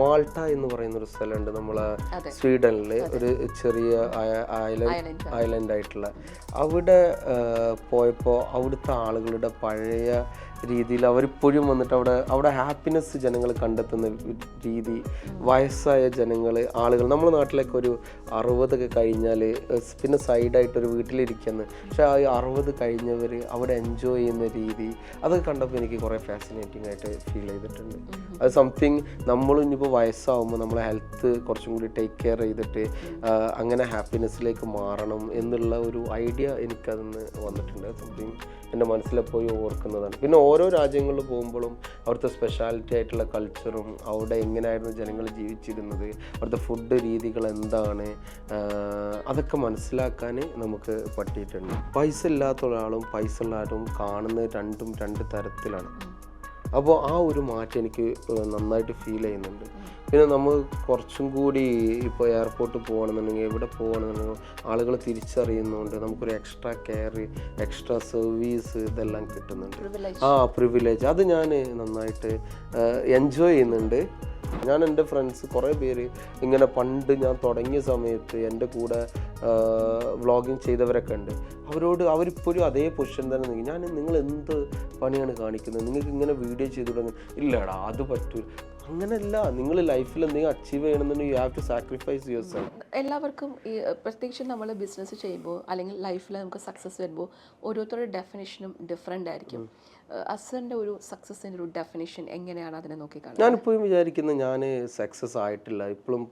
Malta എന്ന് പറയുന്ന ഒരു സ്ഥലമുണ്ട് നമ്മളെ സ്വീഡനിൽ, ഒരു ചെറിയ ഐലൻഡ് ആയിട്ടുള്ള. അവിടെ പോയപ്പോൾ അവിടുത്തെ ആളുകളുടെ പഴയ രീതിയിൽ അവരിപ്പോഴും വന്നിട്ട് അവിടെ ഹാപ്പിനെസ് ജനങ്ങൾ കണ്ടെത്തുന്ന രീതി, വയസ്സായ ആളുകൾ നമ്മുടെ നാട്ടിലൊക്കെ ഒരു 60 കഴിഞ്ഞാൽ പിന്നെ സൈഡായിട്ടൊരു വീട്ടിലിരിക്കുന്നു, പക്ഷെ ആ 60 കഴിഞ്ഞവർ അവിടെ എൻജോയ് ചെയ്യുന്ന രീതി, അതൊക്കെ കണ്ടപ്പോൾ എനിക്ക് കുറേ ഫാസിനേറ്റിംഗ് ആയിട്ട് ഫീൽ ചെയ്തിട്ടുണ്ട്. അത് സംതിങ് നമ്മളും ഇനിയിപ്പോൾ വയസ്സാവുമ്പോൾ നമ്മളെ ഹെൽത്ത് കുറച്ചും കൂടി ടേക്ക് കെയർ ചെയ്തിട്ട് അങ്ങനെ ഹാപ്പിനെസ്സിലേക്ക് മാറണം എന്നുള്ള ഒരു ഐഡിയ എനിക്കതിന്ന് വന്നിട്ടുണ്ട്. സംതിങ് എൻ്റെ മനസ്സിലെപ്പോഴും ഓർക്കുന്നതാണ്. പിന്നെ ഓരോ രാജ്യങ്ങളിൽ പോകുമ്പോഴും അവിടുത്തെ സ്പെഷ്യാലിറ്റി ആയിട്ടുള്ള കൾച്ചറും അവിടെ എങ്ങനെയായിരുന്നു ജനങ്ങൾ ജീവിച്ചിരുന്നത്, അവിടുത്തെ ഫുഡ് രീതികൾ എന്താണ്, അതൊക്കെ മനസ്സിലാക്കാൻ നമുക്ക് പറ്റിയിട്ടുണ്ട്. പൈസ ഇല്ലാത്ത ഒരാളും പൈസ ഉള്ള ആളും കാണുന്നത് രണ്ടും രണ്ട് തരത്തിലാണ്. അപ്പോൾ ആ ഒരു മാറ്റം എനിക്ക് നന്നായിട്ട് ഫീൽ ചെയ്യുന്നുണ്ട്. പിന്നെ നമ്മൾ കുറച്ചും കൂടി ഇപ്പോൾ എയർപോർട്ടിൽ പോകണമെന്നുണ്ടെങ്കിൽ എവിടെ പോകണമെന്നുണ്ടെങ്കിൽ ആളുകൾ തിരിച്ചറിയുന്നുണ്ട്, നമുക്കൊരു എക്സ്ട്രാ കെയർ, എക്സ്ട്രാ സർവീസ് ഇതെല്ലാം കിട്ടുന്നുണ്ട്. പ്രിവിലേജ് അത് ഞാൻ നന്നായിട്ട് എൻജോയ് ചെയ്യുന്നുണ്ട്. ഞാൻ എൻ്റെ ഫ്രണ്ട്സ് കുറേ പേര് ഇങ്ങനെ പണ്ട് ഞാൻ തുടങ്ങിയ സമയത്ത് എൻ്റെ കൂടെ വ്ളോഗിങ് ചെയ്തവരൊക്കെ ഉണ്ട്. അവരിപ്പോഴും അതേ പൊസിഷൻ തന്നെ നിൽക്കും. നിങ്ങൾ എന്ത് പണിയാണ് കാണിക്കുന്നത്, നിങ്ങൾക്ക് ഇങ്ങനെ വീഡിയോ ചെയ്തു തുടങ്ങി, ഇല്ലടാ അത് പറ്റൂല. അങ്ങനെയല്ല, നിങ്ങൾ ലൈഫിൽ എന്തെങ്കിലും അച്ചീവ് ചെയ്യണമെന്നുണ്ടെങ്കിൽ you have to sacrifice yourself. എല്ലാവർക്കും ഈ പ്രത്യേകിച്ച് നമ്മൾ ബിസിനസ് ചെയ്യുമ്പോൾ അല്ലെങ്കിൽ ലൈഫിൽ നമുക്ക് സക്സസ് വരുമ്പോൾ ഓരോരുത്തരുടെ ഡെഫിനേഷനും ഡിഫറെൻ്റ് ആയിരിക്കും. അസറിൻ്റെ ഒരു സക്സസിൻ്റെ ഒരു ഡെഫിനേഷൻ എങ്ങനെയാണ് അതിനെ നോക്കിക്കാണുന്നത്? ഞാനിപ്പോഴും വിചാരിക്കുന്നത് ഞാൻ സക്സസ് ആയിട്ടില്ല, ഇപ്പോഴും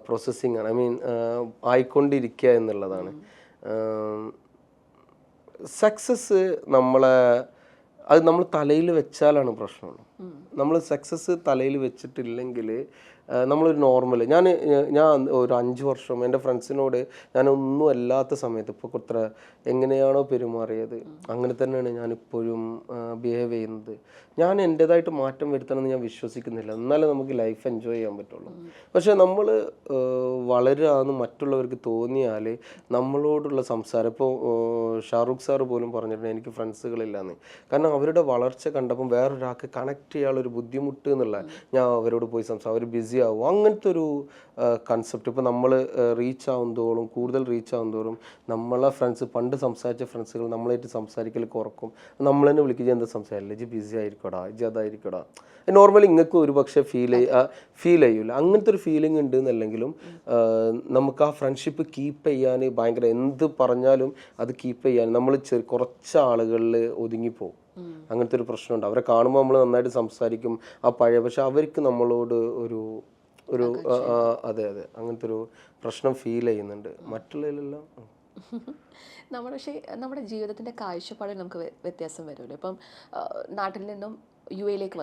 പ്രോസസ്സിങ് ആണ്, ആയിക്കൊണ്ടിരിക്കുക എന്നുള്ളതാണ്. സക്സസ് അത് നമ്മൾ തലയിൽ വെച്ചാലാണ് പ്രശ്നമുള്ളൂ. നമ്മൾ സക്സസ് തലയിൽ വെച്ചിട്ടില്ലെങ്കിൽ നമ്മളൊരു നോർമൽ ഞാൻ ഒരു 5 വർഷം എൻ്റെ ഫ്രണ്ട്സിനോട് ഞാനൊന്നും അല്ലാത്ത സമയത്ത് ഇപ്പോൾ അത്ര എങ്ങനെയാണോ പെരുമാറിയത് അങ്ങനെ തന്നെയാണ് ഞാനിപ്പോഴും ബിഹേവ് ചെയ്യുന്നത്. ഞാൻ എൻ്റേതായിട്ട് മാറ്റം വരുത്തണമെന്ന് ഞാൻ വിശ്വസിക്കുന്നില്ല, എന്നാലേ നമുക്ക് ലൈഫ് എൻജോയ് ചെയ്യാൻ പറ്റുള്ളൂ. പക്ഷേ നമ്മൾ വളരാന്ന് മറ്റുള്ളവർക്ക് തോന്നിയാൽ നമ്മളോടുള്ള സംസാരം, ഇപ്പോൾ ഷാറൂഖ് സാറ് പോലും പറഞ്ഞിട്ടുണ്ട് എനിക്ക് ഫ്രണ്ട്സുകളില്ലാന്ന്. കാരണം അവരുടെ വളർച്ച കണ്ടപ്പം വേറൊരാൾക്ക് കണക്ട് ചെയ്യാനുള്ളൊരു ബുദ്ധിമുട്ട് എന്നുള്ള, ഞാൻ അവരോട് പോയി അവർ ബിസി ആവും, അങ്ങനത്തെ ഒരു കൺസെപ്റ്റ്. ഇപ്പോൾ നമ്മൾ റീച്ച് ആവുന്നതോറും കൂടുതൽ റീച്ച് ആവുന്നതോറും നമ്മളെ ഫ്രണ്ട്സ്, പണ്ട് സംസാരിച്ച ഫ്രണ്ട്സുകൾ നമ്മളായിട്ട് സംസാരിക്കൽ കുറക്കും. നമ്മൾ തന്നെ വിളിക്കുക എന്താ സംസാരിക്കില്ല, ഇജ് ബിസി ആയിരിക്കടാ, ഇജ് അതായിരിക്കടാ. നോർമലി ഇങ്ങൾക്ക് ഒരു പക്ഷേ ഫീൽ ചെയ്യൂല. അങ്ങനത്തെ ഒരു ഫീലിംഗ് ഉണ്ട് എന്നല്ലെങ്കിലും നമുക്ക് ആ ഫ്രണ്ട്ഷിപ്പ് കീപ്പ് ചെയ്യാൻ ഭയങ്കര, എന്ത് പറഞ്ഞാലും അത് കീപ്പ് ചെയ്യാൻ നമ്മൾ കുറച്ച് ആളുകളിൽ ഒതുങ്ങിപ്പോവും. അങ്ങനത്തെ ഒരു പ്രശ്നമുണ്ട്. അവരെ കാണുമ്പോൾ നമ്മൾ നന്നായിട്ട് സംസാരിക്കും ആ പഴയ, പക്ഷെ അവർക്ക് നമ്മളോട് ഒരു അതെ അങ്ങനത്തെ ഒരു പ്രശ്നം ഫീൽ ചെയ്യുന്നുണ്ട്. മറ്റുള്ളതിലെല്ലാം നമ്മുടെ ജീവിതത്തിൻ്റെ കാഴ്ചപ്പാടിൽ നമുക്ക് വ്യത്യാസം വരുമല്ലോ. ഇപ്പം നാട്ടിൽ നിന്നും യു എയിലേക്ക്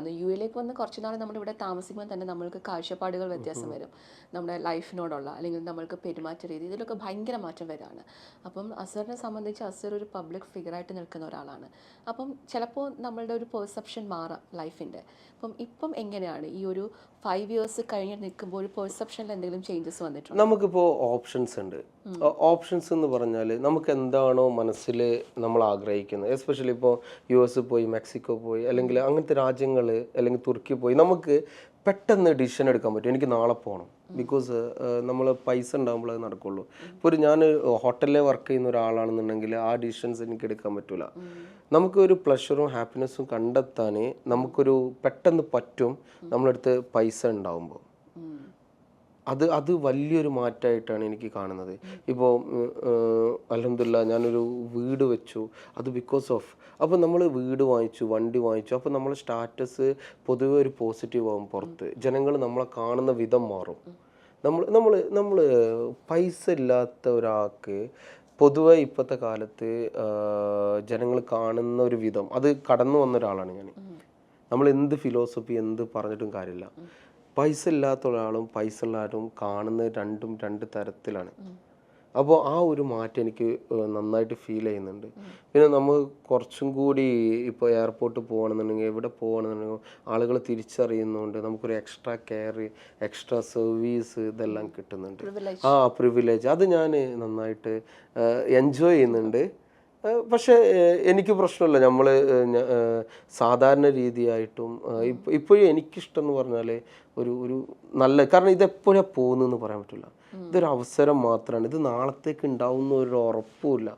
വന്ന് കുറച്ച് നാൾ നമ്മളിവിടെ താമസിക്കുമ്പോൾ തന്നെ നമ്മൾക്ക് കാഴ്ചപ്പാടുകൾ വ്യത്യാസം വരും. നമ്മുടെ ലൈഫിനോടുള്ള അല്ലെങ്കിൽ നമ്മൾക്ക് പെരുമാറ്റ രീതി, ഇതിലൊക്കെ ഭയങ്കര മാറ്റം വരികയാണ്. അപ്പം അസറിനെ സംബന്ധിച്ച് അസർ ഒരു പബ്ലിക് ഫിഗറായിട്ട് നിൽക്കുന്ന ഒരാളാണ്. അപ്പം ചിലപ്പോൾ നമ്മളുടെ ഒരു പെർസെപ്ഷൻ മാറാം ലൈഫിൻ്റെ. ഇപ്പം എങ്ങനെയാണ് ഈ ഒരു 5 years കഴിഞ്ഞ് നിൽക്കുമ്പോൾ ഒരു പെർസെപ്ഷനിൽ എന്തെങ്കിലും ചേഞ്ചസ് വന്നിട്ടുണ്ട്? നമുക്കിപ്പോൾ ഓപ്ഷൻസ് ഉണ്ട്. ഓപ്ഷൻസ് എന്ന് പറഞ്ഞാൽ നമുക്ക് എന്താണോ മനസ്സിൽ നമ്മൾ ആഗ്രഹിക്കുന്നത്, എസ്പെഷ്യലി ഇപ്പോൾ US പോയി, മെക്സിക്കോ പോയി, അല്ലെങ്കിൽ അങ്ങനത്തെ രാജ്യങ്ങൾ, അല്ലെങ്കിൽ തുർക്കി പോയി, നമുക്ക് പെട്ടെന്ന് ഡിസിഷൻ എടുക്കാൻ പറ്റും. എനിക്ക് നാളെ പോകണം, ബിക്കോസ് നമ്മൾ പൈസ ഉണ്ടാകുമ്പോൾ അത് നടക്കുള്ളൂ. ഇപ്പോൾ ഞാൻ ഹോട്ടലിൽ വർക്ക് ചെയ്യുന്ന ഒരാളാണെന്നുണ്ടെങ്കിൽ ആ ഡിസിഷൻസ് എനിക്ക് എടുക്കാൻ പറ്റില്ല. നമുക്കൊരു പ്ലഷറും ഹാപ്പിനെസ്സും കണ്ടെത്താൻ നമുക്കൊരു പെട്ടെന്ന് പറ്റും നമ്മളടുത്ത് പൈസ ഉണ്ടാകുമ്പോൾ. അത് വലിയൊരു മാറ്റമായിട്ടാണ് എനിക്ക് കാണുന്നത്. ഇപ്പോൾ അൽഹംദുലില്ലാ ഞാനൊരു വീട് വെച്ചു, അത് ബിക്കോസ് ഓഫ്, അപ്പോൾ നമ്മൾ വീട് വാങ്ങിച്ചു, വണ്ടി വാങ്ങിച്ചു, അപ്പോൾ നമ്മളെ സ്റ്റാറ്റസ് പൊതുവെ ഒരു പോസിറ്റീവ് ആകും. പുറത്ത് ജനങ്ങൾ നമ്മളെ കാണുന്ന വിധം മാറും. നമ്മൾ പൈസ ഇല്ലാത്ത ഒരാൾക്ക് പൊതുവെ ഇപ്പോഴത്തെ കാലത്ത് ജനങ്ങൾ കാണുന്ന ഒരു വിധം, അത് കടന്നു വന്ന ഒരാളാണ് ഞാൻ. നമ്മൾ എന്ത് ഫിലോസഫി എന്ത് പറഞ്ഞിട്ടും കാര്യമില്ല. പൈസ ഇല്ലാത്ത ഒരാളും പൈസ ഉള്ള ആളും കാണുന്നത് രണ്ടും രണ്ട് തരത്തിലാണ്. അപ്പോൾ ആ ഒരു മാറ്റം എനിക്ക് നന്നായിട്ട് ഫീൽ ചെയ്യുന്നുണ്ട്. പിന്നെ നമ്മൾ കുറച്ചും കൂടി ഇപ്പോൾ എയർപോർട്ടിൽ പോകണമെന്നുണ്ടെങ്കിൽ എവിടെ പോകണമെന്നുണ്ടെങ്കിൽ ആളുകൾ തിരിച്ചറിയുന്നുണ്ട്, നമുക്കൊരു എക്സ്ട്രാ കെയർ, എക്സ്ട്രാ സർവീസ് ഇതെല്ലാം കിട്ടുന്നുണ്ട്. പ്രിവിലേജ് അത് ഞാൻ നന്നായിട്ട് എൻജോയ് ചെയ്യുന്നുണ്ട്. പക്ഷേ എനിക്ക് പ്രശ്നമില്ല. നമ്മൾ സാധാരണ രീതിയായിട്ടും ഇപ്പോഴും എനിക്കിഷ്ടം എന്ന് പറഞ്ഞാൽ ഒരു നല്ല, കാരണം ഇതെപ്പോഴാണ് പോകുന്നതെന്ന് പറയാൻ പറ്റില്ല. ഇതൊരു അവസരം മാത്രമാണ്. ഇത് നാളത്തേക്ക് ഉണ്ടാവുന്ന ഒരു ഉറപ്പുമില്ല.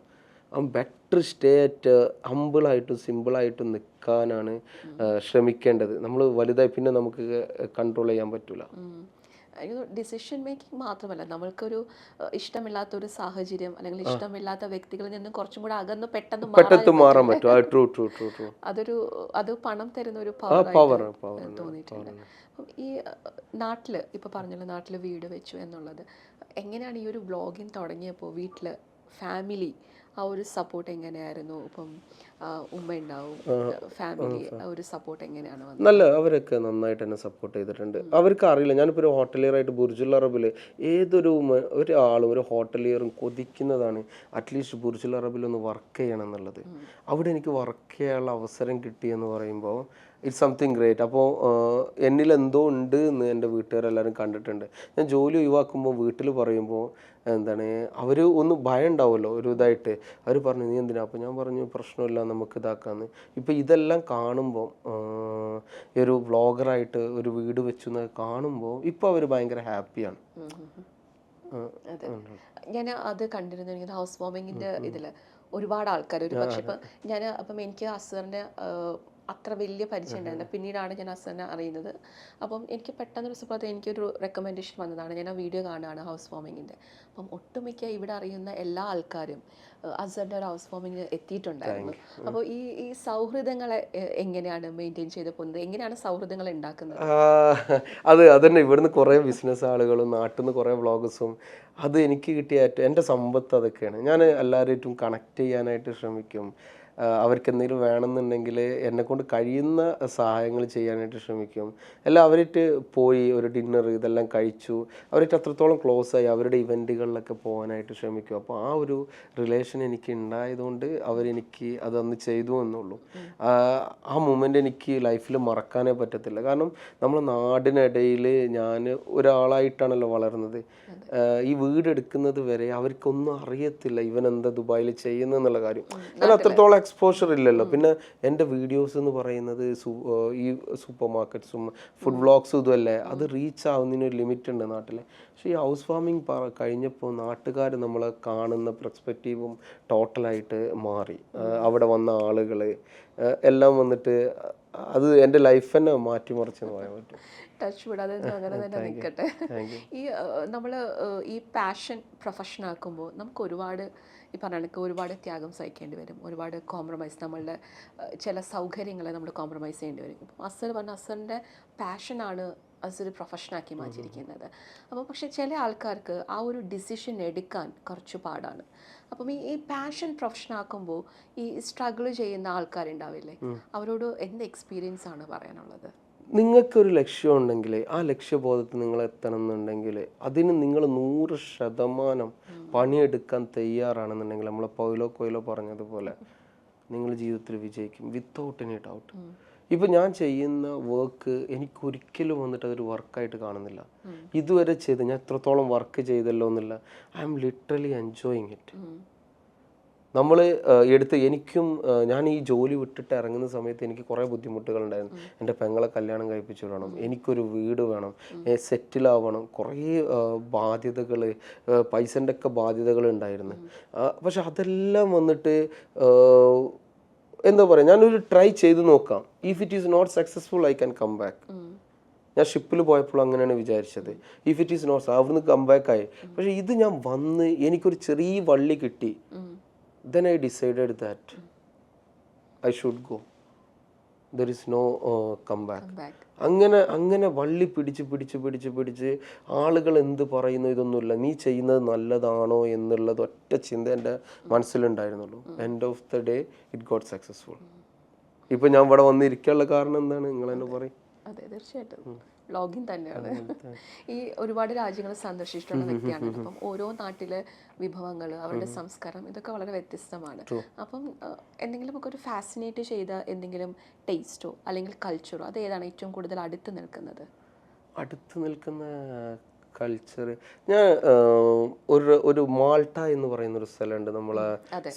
ബെറ്റർ സ്റ്റേ അറ്റ് ഹമ്പിളായിട്ടും സിമ്പിളായിട്ടും നിൽക്കാനാണ് ശ്രമിക്കേണ്ടത്. നമ്മൾ വലുതായി പിന്നെ നമുക്ക് കൺട്രോൾ ചെയ്യാൻ പറ്റില്ല. ഡിസിഷൻ മേക്കിംഗ് മാത്രമല്ല, നമ്മൾക്കൊരു ഇഷ്ടമില്ലാത്തൊരു സാഹചര്യം അല്ലെങ്കിൽ ഇഷ്ടമില്ലാത്ത വ്യക്തികളിൽ നിന്നും കുറച്ചും കൂടെ അകന്ന് പെട്ടെന്ന് മാറാൻ പറ്റും. അത് പണം തരുന്ന ഒരു പവർ തോന്നിയിട്ടുണ്ട്. അപ്പം ഈ നാട്ടിൽ ഇപ്പോൾ പറഞ്ഞല്ലോ, നാട്ടിൽ വീട് വെച്ചു എന്നുള്ളത്, എങ്ങനെയാണ് ഈ ഒരു വ്ളോഗിങ് തുടങ്ങിയപ്പോൾ വീട്ടിൽ ഫാമിലി ആ ഒരു സപ്പോർട്ട് എങ്ങനെയായിരുന്നു? ഇപ്പം ഉമ്മ ഉണ്ടാവും, ഫാമിലി ആ ഒരു സപ്പോർട്ട് എങ്ങനെയാണ് വന്നത്? നല്ല, അവരൊക്കെ നന്നായിട്ട് തന്നെ സപ്പോർട്ട് ചെയ്തിട്ടുണ്ട്. അവർക്ക് അറിയില്ല, ഞാനിപ്പോൾ ഒരു ഹോട്ടലിയറായിട്ട് ബുർജുൽ അറബിൽ ഒരാളും ഒരു ഹോട്ടലിയറും കൊതിക്കുന്നതാണ് അറ്റ്ലീസ്റ്റ് ബുർജുൽ അറബിൽ ഒന്ന് വർക്ക് ചെയ്യണം എന്നുള്ളത്. അവിടെ എനിക്ക് വർക്ക് ചെയ്യാനുള്ള അവസരം കിട്ടിയെന്ന് പറയുമ്പോൾ ഇറ്റ്സ് സംതിങ് ഗ്രേറ്റ്. അപ്പോൾ എന്നിൽ എന്തോ ഉണ്ട് എന്ന് എൻ്റെ വീട്ടുകാരെല്ലാവരും കണ്ടിട്ടുണ്ട്. ഞാൻ ജോലി ഒഴിവാക്കുമ്പോൾ വീട്ടിൽ പറയുമ്പോൾ എന്താണ്, അവർ ഒന്ന് ഭയം ഉണ്ടാവുമല്ലോ ഒരു ഇതായിട്ട്. അവർ പറഞ്ഞു നീ എന്തിനാ? അപ്പോൾ ഞാൻ പറഞ്ഞു പ്രശ്നമില്ല, നമുക്ക് ഇതാക്കാമെന്ന്. ഇപ്പോൾ ഇതെല്ലാം കാണുമ്പോൾ ഒരു വ്ളോഗറായിട്ട് ഒരു വീട് വെച്ചു എന്ന് കാണുമ്പോൾ ഇപ്പോൾ അവർ ഭയങ്കര ഹാപ്പിയാണ്. ഞാൻ അത് കണ്ടിരുന്നു. എനിക്ക് ഹൗസ് വാമിങ്ങിൻ്റെ ഇതിൽ ഒരുപാട് ആൾക്കാർ, ഒരു പക്ഷേ അപ്പം എനിക്ക് അസറിൻ്റെ അത്ര വലിയ പരിചയം ഉണ്ടായിരുന്നു. പിന്നീടാണ് ഞാൻ അസറിനെ അറിയുന്നത്. അപ്പം എനിക്ക് പെട്ടെന്നൊരു സുപ്രഭാതം എനിക്കൊരു റെക്കമെൻഡേഷൻ വന്നതാണ്. ഞാൻ ആ വീഡിയോ കാണുകയാണ് ഹൗസ് വാമിങ്ങിൻ്റെ. അപ്പം ഒട്ടുമിക്ക ഇവിടെ അറിയുന്ന എല്ലാ ആൾക്കാരും അസറിൻ്റെ ഒരു ഹൗസ് വാമിങ്ങിന് എത്തിയിട്ടുണ്ടായിരുന്നു. അപ്പോൾ ഈ സൗഹൃദങ്ങളെ എങ്ങനെയാണ് മെയിൻറ്റെയിൻ ചെയ്ത് പോകുന്നത്? എങ്ങനെയാണ് സൗഹൃദങ്ങൾ ഉണ്ടാക്കുന്നത്? അതന്നെ, ഇവിടുന്ന് കുറേ ബിസിനസ് ആളുകളും നാട്ടിൽ നിന്ന് കുറേ വ്ളോഗേഴ്സും, അത് എനിക്ക് കിട്ടിയ എൻ്റെ സമ്പത്ത് അതൊക്കെയാണ്. ഞാൻ എല്ലാവരുമായിട്ടും കണക്ട് ചെയ്യാനായിട്ട് ശ്രമിക്കും. അവർക്ക് എന്തെങ്കിലും വേണമെന്നുണ്ടെങ്കിൽ എന്നെക്കൊണ്ട് കഴിയുന്ന സഹായങ്ങൾ ചെയ്യാനായിട്ട് ശ്രമിക്കും. എല്ലാം അവരായിട്ട് പോയി ഒരു ഡിന്നർ ഇതെല്ലാം കഴിച്ചു, അവരായിട്ട് അത്രത്തോളം ക്ലോസ് ആയി അവരുടെ ഇവൻറ്റുകളിലൊക്കെ പോകാനായിട്ട് ശ്രമിക്കും. അപ്പോൾ ആ ഒരു റിലേഷൻ എനിക്ക് ഉണ്ടായതുകൊണ്ട് അവരെനിക്ക് അതൊന്ന് ചെയ്തു എന്നുള്ളൂ. ആ മൊമെൻ്റ് എനിക്ക് ലൈഫിൽ മറക്കാനേ പറ്റത്തില്ല. കാരണം നമ്മൾ നാടിനിടയിൽ ഞാൻ ഒരാളായിട്ടാണല്ലോ വളർന്നത്. ഈ വീടെടുക്കുന്നത് വരെ അവർക്കൊന്നും അറിയത്തില്ല ഇവൻ എന്താ ദുബായിൽ ചെയ്യുന്നതെന്നുള്ള കാര്യം. ഞാൻ അത്രത്തോളം എക്സ്പോഷർ ഇല്ലല്ലോ. പിന്നെ എൻ്റെ വീഡിയോസ് എന്ന് പറയുന്നത് ഈ സൂപ്പർ മാർക്കറ്റ്സും ഫുഡ് വ്ളോഗ്സും ഇതുമല്ലേ, അത് റീച്ച് ആവുന്നതിന് ഒരു ലിമിറ്റ് ഉണ്ട് നാട്ടിൽ. പക്ഷേ ഈ ഹൗസ് വാമിങ് കഴിഞ്ഞപ്പോൾ നാട്ടുകാർ നമ്മളെ കാണുന്ന പെർസ്പെക്റ്റീവും ടോട്ടലായിട്ട് മാറി. അവിടെ വന്ന ആളുകൾ എല്ലാം വന്നിട്ട് അത് എൻ്റെ ലൈഫ് തന്നെ മാറ്റിമറിച്ചെന്ന് പറയാൻ പറ്റും. ടച്ച് വിടാതെ അങ്ങനെ തന്നെ നിൽക്കട്ടെ. ഈ നമ്മൾ ഈ പാഷൻ പ്രൊഫഷൻ ആക്കുമ്പോൾ നമുക്ക് ഒരുപാട് ഈ പറഞ്ഞ ഒരുപാട് ത്യാഗം സഹിക്കേണ്ടി വരും, ഒരുപാട് കോംപ്രമൈസ്, നമ്മളുടെ ചില സൗകര്യങ്ങളെ നമ്മൾ കോംപ്രമൈസ് ചെയ്യേണ്ടി വരും. ഇപ്പം അസർ പറഞ്ഞ അസറിൻ്റെ പാഷനാണ് അസർ പ്രൊഫഷനാക്കി മാറ്റിയിരിക്കുന്നത്. അപ്പോൾ പക്ഷേ ചില ആൾക്കാർക്ക് ആ ഒരു ഡിസിഷൻ എടുക്കാൻ കുറച്ച് പാടാണ്. അപ്പം ഈ പാഷൻ പ്രൊഫഷനാക്കുമ്പോൾ ഈ സ്ട്രഗിൾ ചെയ്യുന്ന ആൾക്കാരുണ്ടാവില്ലേ, അവരോട് എന്ത് എക്സ്പീരിയൻസ് ആണ് പറയാനുള്ളത്? നിങ്ങൾക്കൊരു ലക്ഷ്യമുണ്ടെങ്കിൽ ആ ലക്ഷ്യബോധത്തിൽ നിങ്ങൾ എത്തണം എന്നുണ്ടെങ്കിൽ അതിന് നിങ്ങൾ 100% പണിയെടുക്കാൻ തയ്യാറാണെന്നുണ്ടെങ്കിൽ നമ്മളെ പൗലോ കൊയ്ലോ പറഞ്ഞതുപോലെ നിങ്ങൾ ജീവിതത്തിൽ വിജയിക്കും വിത്തൗട്ട് എനി ഡൗട്ട്. ഇപ്പം ഞാൻ ചെയ്യുന്ന വർക്ക് എനിക്കൊരിക്കലും വന്നിട്ട് അതൊരു വർക്കായിട്ട് കാണുന്നില്ല. ഇതുവരെ ചെയ്ത് ഞാൻ എത്രത്തോളം വർക്ക് ചെയ്തല്ലോ എന്നുള്ള I am literally enjoying it. നമ്മൾ എനിക്കും ഞാൻ ഈ ജോലി വിട്ടിട്ട് ഇറങ്ങുന്ന സമയത്ത് എനിക്ക് കുറേ ബുദ്ധിമുട്ടുകളുണ്ടായിരുന്നു. എൻ്റെ പെങ്ങളെ കല്യാണം കഴിപ്പിച്ചു വിടണം, എനിക്കൊരു വീട് വേണം, സെറ്റിലാവണം, കുറേ ബാധ്യതകൾ, പൈസൻ്റെ ഒക്കെ ബാധ്യതകൾ ഉണ്ടായിരുന്നു. പക്ഷെ അതെല്ലാം വന്നിട്ട് എന്താ പറയുക, ഞാനൊരു ട്രൈ ചെയ്ത് നോക്കാം. If it is not successful I can come back. ഞാൻ ഷിപ്പിൽ പോയപ്പോൾ അങ്ങനെയാണ് വിചാരിച്ചത്. ഇഫ് ഇറ്റ് ഈസ് നോട്ട്, അവിടുന്ന് കം ബാക്ക് ആയി. പക്ഷെ ഇത് ഞാൻ വന്ന് എനിക്കൊരു ചെറിയ വള്ളി കിട്ടി. Then I decided that I should go. There is no comeback. അങ്ങനെ വള്ളി പിടിച്ച് ആളുകൾ എന്ത് പറയുന്നു ഇതൊന്നുമില്ല, നീ ചെയ്യുന്നത് നല്ലതാണോ എന്നുള്ളത് ഒറ്റ ചിന്ത എൻ്റെ മനസ്സിലുണ്ടായിരുന്നുള്ളൂ. End of the day it got successful. ഇപ്പം ഞാൻ ഇവിടെ വന്നിരിക്കാനുള്ള കാരണം എന്താണ്, നിങ്ങൾ തന്നെ പറയും. അതെ, തീർച്ചയായിട്ടും വ്ളോഗിങ് തന്നെയാണ്. ഈ ഒരുപാട് രാജ്യങ്ങൾ സന്ദർശിച്ചിട്ടുള്ള വ്യക്തിയാണ്. അപ്പം ഓരോ നാട്ടിലെ വിഭവങ്ങൾ, അവരുടെ സംസ്കാരം, ഇതൊക്കെ വളരെ വ്യത്യസ്തമാണ്. അപ്പം എന്തെങ്കിലും ഒക്കെ ഒരു ഫാസിനേറ്റ് ചെയ്ത എന്തെങ്കിലും ടേസ്റ്റോ അല്ലെങ്കിൽ കൾച്ചറോ അത് ഏതാണ് ഏറ്റവും കൂടുതൽ അടുത്ത് നിൽക്കുന്നത്? അടുത്ത് നിൽക്കുന്ന കൾച്ചർ ഞാൻ ഒരു മാൾട്ട എന്ന് പറയുന്ന ഒരു സ്ഥലമുണ്ട് നമ്മളെ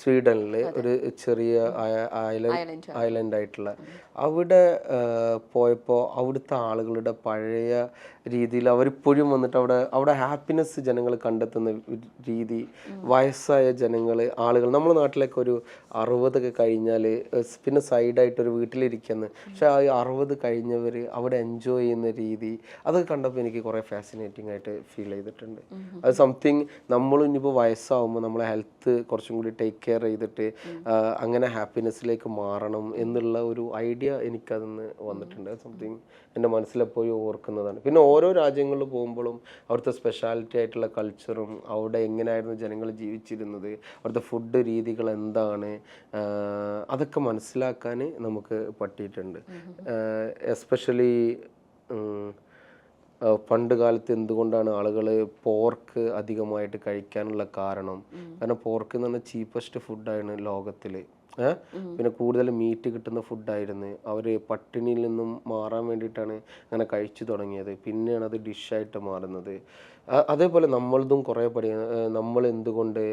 സ്വീഡനിൽ, ഒരു ചെറിയ ഐലൻഡ് ആയിട്ടുള്ള. അവിടെ പോയപ്പോൾ അവിടുത്തെ ആളുകളുടെ പഴയ രീതിയിൽ അവരിപ്പോഴും വന്നിട്ട് അവിടെ ഹാപ്പിനെസ് ജനങ്ങൾ കണ്ടെത്തുന്ന രീതി, വയസ്സായ ആളുകൾ നമ്മുടെ നാട്ടിലൊക്കെ ഒരു 60 കഴിഞ്ഞാൽ പിന്നെ സൈഡായിട്ടൊരു വീട്ടിലിരിക്കുന്നു. പക്ഷെ ആ 60 കഴിഞ്ഞവർ അവിടെ എൻജോയ് ചെയ്യുന്ന രീതി, അതൊക്കെ കണ്ടപ്പോൾ എനിക്ക് കുറേ ഫാസിനേറ്റിംഗ് ആയിട്ട് ഫീൽ ചെയ്തിട്ടുണ്ട്. അത് സംതിങ് നമ്മളും ഇനിയിപ്പോൾ വയസ്സാവുമ്പോൾ നമ്മളെ ഹെൽത്ത് കുറച്ചും കൂടി ടേക്ക് കെയർ ചെയ്തിട്ട് അങ്ങനെ ഹാപ്പിനെസ്സിലേക്ക് മാറണം എന്നുള്ള ഒരു ഐഡിയ എനിക്കതിന്ന് വന്നിട്ടുണ്ട്. സംതിങ് എൻ്റെ മനസ്സിലെപ്പോഴും ഓർക്കുന്നതാണ്. പിന്നെ ഓരോ രാജ്യങ്ങളിൽ പോകുമ്പോഴും അവിടുത്തെ സ്പെഷ്യാലിറ്റി ആയിട്ടുള്ള കൾച്ചറും അവിടെ എങ്ങനെയായിരുന്നു ജനങ്ങൾ ജീവിച്ചിരുന്നത്, അവിടുത്തെ ഫുഡ് രീതികൾ എന്താണ്, അതൊക്കെ മനസ്സിലാക്കാൻ നമുക്ക് പറ്റിയിട്ടുണ്ട്. എസ്പെഷ്യലി പണ്ട് കാലത്ത് എന്തുകൊണ്ടാണ് ആളുകൾ പോർക്ക് അധികമായിട്ട് കഴിക്കാനുള്ള കാരണം പോർക്ക് എന്ന് പറഞ്ഞാൽ ചീപ്പസ്റ്റ് ഫുഡാണ് ലോകത്തിൽ. പിന്നെ കൂടുതൽ മീറ്റ് കിട്ടുന്ന ഫുഡായിരുന്നു. അവർ പട്ടിണിയിൽ നിന്നും മാറാൻ വേണ്ടിയിട്ടാണ് അങ്ങനെ കഴിച്ചു തുടങ്ങിയത്. പിന്നെയാണ് അത് ഡിഷായിട്ട് മാറുന്നത്. അതേപോലെ നമ്മളതും കുറേ നമ്മൾ എന്തുകൊണ്ട്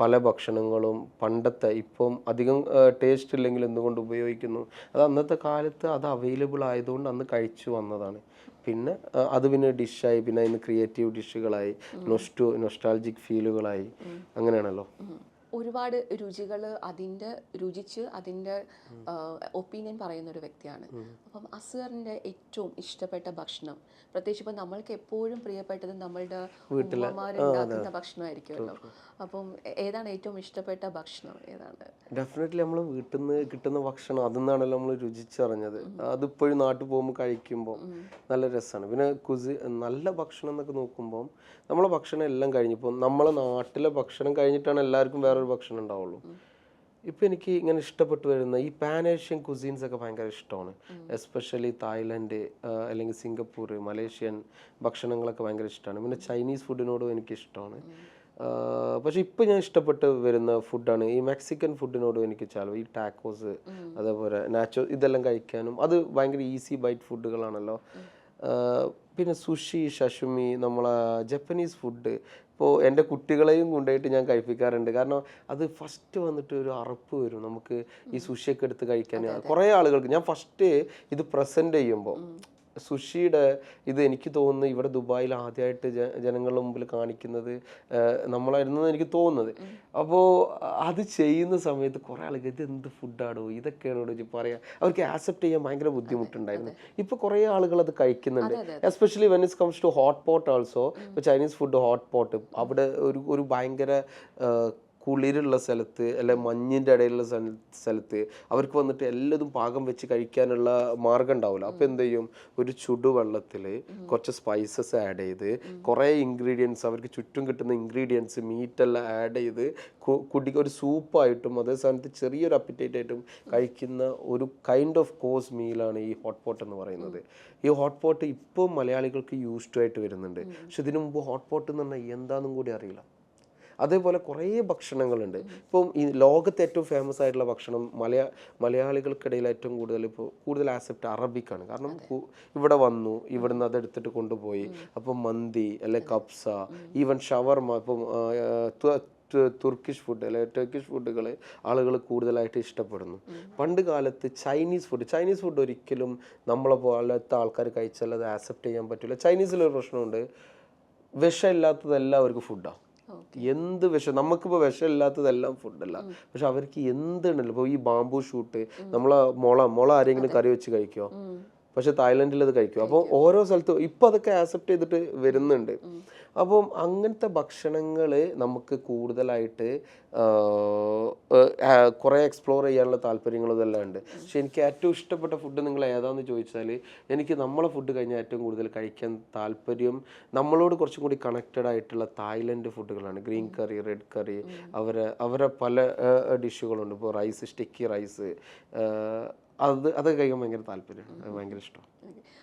പല ഭക്ഷണങ്ങളും പണ്ടത്തെ ഇപ്പം അധികം ടേസ്റ്റ് ഇല്ലെങ്കിൽ എന്തുകൊണ്ട് ഉപയോഗിക്കുന്നു, അത് അന്നത്തെ കാലത്ത് അത് അവൈലബിൾ ആയതുകൊണ്ട് അന്ന് കഴിച്ചു വന്നതാണ്. പിന്നെ അത് പിന്നെ ഡിഷായി, പിന്നെ അതിന് ക്രിയേറ്റീവ് ഡിഷുകളായി, നൊസ്റ്റാൾജിക് ഫീലുകളായി, അങ്ങനെയാണല്ലോ. ഒരുപാട് രുചികൾ രുചിച്ച് അതിൻ്റെ ഒപ്പീനിയൻ പറയുന്ന ഒരു വ്യക്തിയാണ്. അപ്പം അസ്ഗറിൻ്റെ ഏറ്റവും ഇഷ്ടപ്പെട്ട ഭക്ഷണം, പ്രത്യേകിച്ച് ഇപ്പം നമ്മൾക്ക് എപ്പോഴും പ്രിയപ്പെട്ടത് നമ്മളുടെ ഉമ്മമാരുണ്ടാക്കുന്ന ഭക്ഷണമായിരിക്കുമല്ലോ. അപ്പം ഏതാണ് ഏറ്റവും ഇഷ്ടപ്പെട്ട ഭക്ഷണം? ഏതാണ്? ഡെഫിനറ്റ്ലി നമ്മൾ വീട്ടിൽ നിന്ന് കിട്ടുന്ന ഭക്ഷണം, അതെന്നാണല്ലോ നമ്മൾ രുചിച്ചറിഞ്ഞത്. അതിപ്പോഴും നാട്ടിൽ പോകുമ്പോൾ കഴിക്കുമ്പോൾ നല്ല രസമാണ്. പിന്നെ നല്ല ഭക്ഷണം എന്നൊക്കെ നോക്കുമ്പോൾ നമ്മളെ ഭക്ഷണം എല്ലാം കഴിഞ്ഞപ്പോൾ നമ്മളെ നാട്ടിലെ ഭക്ഷണം കഴിഞ്ഞിട്ടാണ് എല്ലാവർക്കും വേറൊരു ഭക്ഷണം ഉണ്ടാവുള്ളൂ. ഇപ്പം എനിക്ക് ഇങ്ങനെ ഇഷ്ടപ്പെട്ടു വരുന്ന ഈ പാൻ ഏഷ്യൻ കുസീൻസ് ഒക്കെ ഭയങ്കര ഇഷ്ടമാണ്. എസ്പെഷ്യലി തായ്ലൻഡ് അല്ലെങ്കിൽ സിംഗപ്പൂർ, മലേഷ്യൻ ഭക്ഷണങ്ങളൊക്കെ ഭയങ്കര ഇഷ്ടമാണ്. പിന്നെ ചൈനീസ് ഫുഡിനോടും എനിക്ക് ഇഷ്ടമാണ്. പക്ഷെ ഇപ്പം ഞാൻ ഇഷ്ടപ്പെട്ട് വരുന്ന ഫുഡാണ് ഈ മെക്സിക്കൻ ഫുഡിനോടും എനിക്ക് ഈ ടാക്കോസ്, അതേപോലെ ഇതെല്ലാം കഴിക്കാനും അത് ഭയങ്കര ഈസി ബൈറ്റ് ഫുഡുകളാണല്ലോ. പിന്നെ സുഷി, ഷഷുമി, നമ്മളെ ജപ്പനീസ് ഫുഡ് ഇപ്പോൾ എൻ്റെ കുട്ടികളെയും കൊണ്ടുപോയിട്ട് ഞാൻ കഴിപ്പിക്കാറുണ്ട്. കാരണം അത് ഫസ്റ്റ് വന്നിട്ട് ഒരു അറപ്പ് വരും നമുക്ക് ഈ സുഷിയൊക്കെ എടുത്ത് കഴിക്കാൻ. കുറേ ആളുകൾക്ക് ഞാൻ ഫസ്റ്റ് ഇത് പ്രസൻറ്റ് ചെയ്യുമ്പോൾ സുഷിയുടെ ഇത് എനിക്ക് തോന്നുന്നു ഇവിടെ ദുബായിൽ ആദ്യമായിട്ട് ജനങ്ങളുടെ മുമ്പിൽ കാണിക്കുന്നത് നമ്മളായിരുന്നു എനിക്ക് തോന്നുന്നത്. അപ്പോൾ അത് ചെയ്യുന്ന സമയത്ത് കുറേ ആളുകൾ ഇത് എന്ത് ഫുഡാണോ, ഇതൊക്കെയാണോ പറയാ, അവർക്ക് ആക്സെപ്റ്റ് ചെയ്യാൻ ഭയങ്കര ബുദ്ധിമുട്ടുണ്ടായിരുന്നു. ഇപ്പോൾ കുറേ ആളുകൾ അത് കഴിക്കുന്നുണ്ട്. Especially when it comes to hot pot also. ഇപ്പോൾ ചൈനീസ് ഫുഡ് ഹോട്ട് പോട്ട് അവിടെ ഒരു ഭയങ്കര കുളിരുള്ള സ്ഥലത്ത് അല്ലെ മഞ്ഞിൻ്റെ ഇടയിലുള്ള സ്ഥലത്ത് അവർക്ക് വന്നിട്ട് എല്ലാതും പാകം വെച്ച് കഴിക്കാനുള്ള മാർഗം ഉണ്ടാവില്ല. അപ്പോൾ എന്ത് ചെയ്യും, ഒരു ചുടുവെള്ളത്തിൽ കുറച്ച് സ്പൈസസ് ആഡ് ചെയ്ത് കുറേ ഇൻഗ്രീഡിയൻസ് അവർക്ക് ചുറ്റും കിട്ടുന്ന ഇൻഗ്രീഡിയൻസ് മീറ്റെല്ലാം ആഡ് ചെയ്ത് ഒരു സൂപ്പായിട്ടും അതേ സ്ഥാനത്ത് ചെറിയൊരു അപ്പിറ്റൈറ്റ് ആയിട്ടും കഴിക്കുന്ന ഒരു കൈൻഡ് ഓഫ് കോഴ്സ് മീലാണ് ഈ ഹോട്ട് പോട്ട് എന്ന് പറയുന്നത്. ഈ ഹോട്ട് പോട്ട് ഇപ്പോൾ മലയാളികൾക്ക് യൂസ്ഡ് ആയിട്ട് വരുന്നുണ്ട്. പക്ഷെ ഇതിനു മുമ്പ് ഹോട്ട് പോട്ട് എന്ന് പറഞ്ഞാൽ എന്താണെന്നും കൂടി അറിയില്ല. അതേപോലെ കുറേ ഭക്ഷണങ്ങളുണ്ട്. ഇപ്പം ഈ ലോകത്തെ ഏറ്റവും ഫേമസ് ആയിട്ടുള്ള ഭക്ഷണം മലയാളികൾക്കിടയിൽ ഏറ്റവും കൂടുതൽ ആക്സെപ്റ്റ് അറബിക്കാണ്. കാരണം ഇവിടെ വന്നു, ഇവിടുന്ന് അതെടുത്തിട്ട് കൊണ്ടുപോയി. അപ്പം മന്തി അല്ലെ കബ്സ, ഈവൻ ഷവർമ, ഇപ്പം തുർക്കിഷ് ഫുഡ് അല്ലെ ടർക്കിഷ് ഫുഡുകൾ ആളുകൾ കൂടുതലായിട്ട് ഇഷ്ടപ്പെടുന്നു. പണ്ട് കാലത്ത് ചൈനീസ് ഫുഡ് ഒരിക്കലും നമ്മളെ പോലത്തെ ആൾക്കാർ കഴിച്ചാൽ അത് ആക്സെപ്റ്റ് ചെയ്യാൻ പറ്റില്ല. ചൈനീസിലൊരു പ്രശ്നമുണ്ട്, വിഷമില്ലാത്തതെല്ലാം അവർക്ക് ഫുഡാണ്. എന്ത് വിഷം, നമുക്കിപ്പോൾ വിഷമില്ലാത്തതെല്ലാം ഫുഡല്ല, പക്ഷെ അവർക്ക് എന്തുണ്ടല്ലോ. ഇപ്പോൾ ഈ ബാംബു ഷൂട്ട്, നമ്മളെ മുള ആരെങ്കിലും കറി വെച്ച് കഴിക്കുമോ? പക്ഷെ തായ്ലൻഡിൽ അത് കഴിക്കും. അപ്പോൾ ഓരോ സ്ഥലത്തും ഇപ്പം അതൊക്കെ ആക്സെപ്റ്റ് ചെയ്തിട്ട് വരുന്നുണ്ട്. അപ്പം അങ്ങനത്തെ ഭക്ഷണങ്ങൾ നമുക്ക് കൂടുതലായിട്ട് കുറേ എക്സ്പ്ലോർ ചെയ്യാനുള്ള താല്പര്യങ്ങളും ഇതെല്ലാം ഉണ്ട്. പക്ഷെ എനിക്ക് ഏറ്റവും ഇഷ്ടപ്പെട്ട ഫുഡ് നിങ്ങൾ ഏതാണെന്ന് ചോദിച്ചാൽ എനിക്ക് നമ്മളെ ഫുഡ് കഴിഞ്ഞാൽ ഏറ്റവും കൂടുതൽ കഴിക്കാൻ താല്പര്യം നമ്മളോട് കുറച്ചും കൂടി കണക്റ്റഡ് ആയിട്ടുള്ള തായ്ലൻഡ് ഫുഡുകളാണ്. ഗ്രീൻ കറി, റെഡ് കറി, അവരെ പല ഡിഷുകളുണ്ട്. ഇപ്പോൾ റൈസ്, സ്റ്റിക്കി റൈസ്, അതൊക്കെ കഴിക്കാൻ ഭയങ്കര താല്പര്യമാണ്, അത് ഭയങ്കര ഇഷ്ടമാണ്.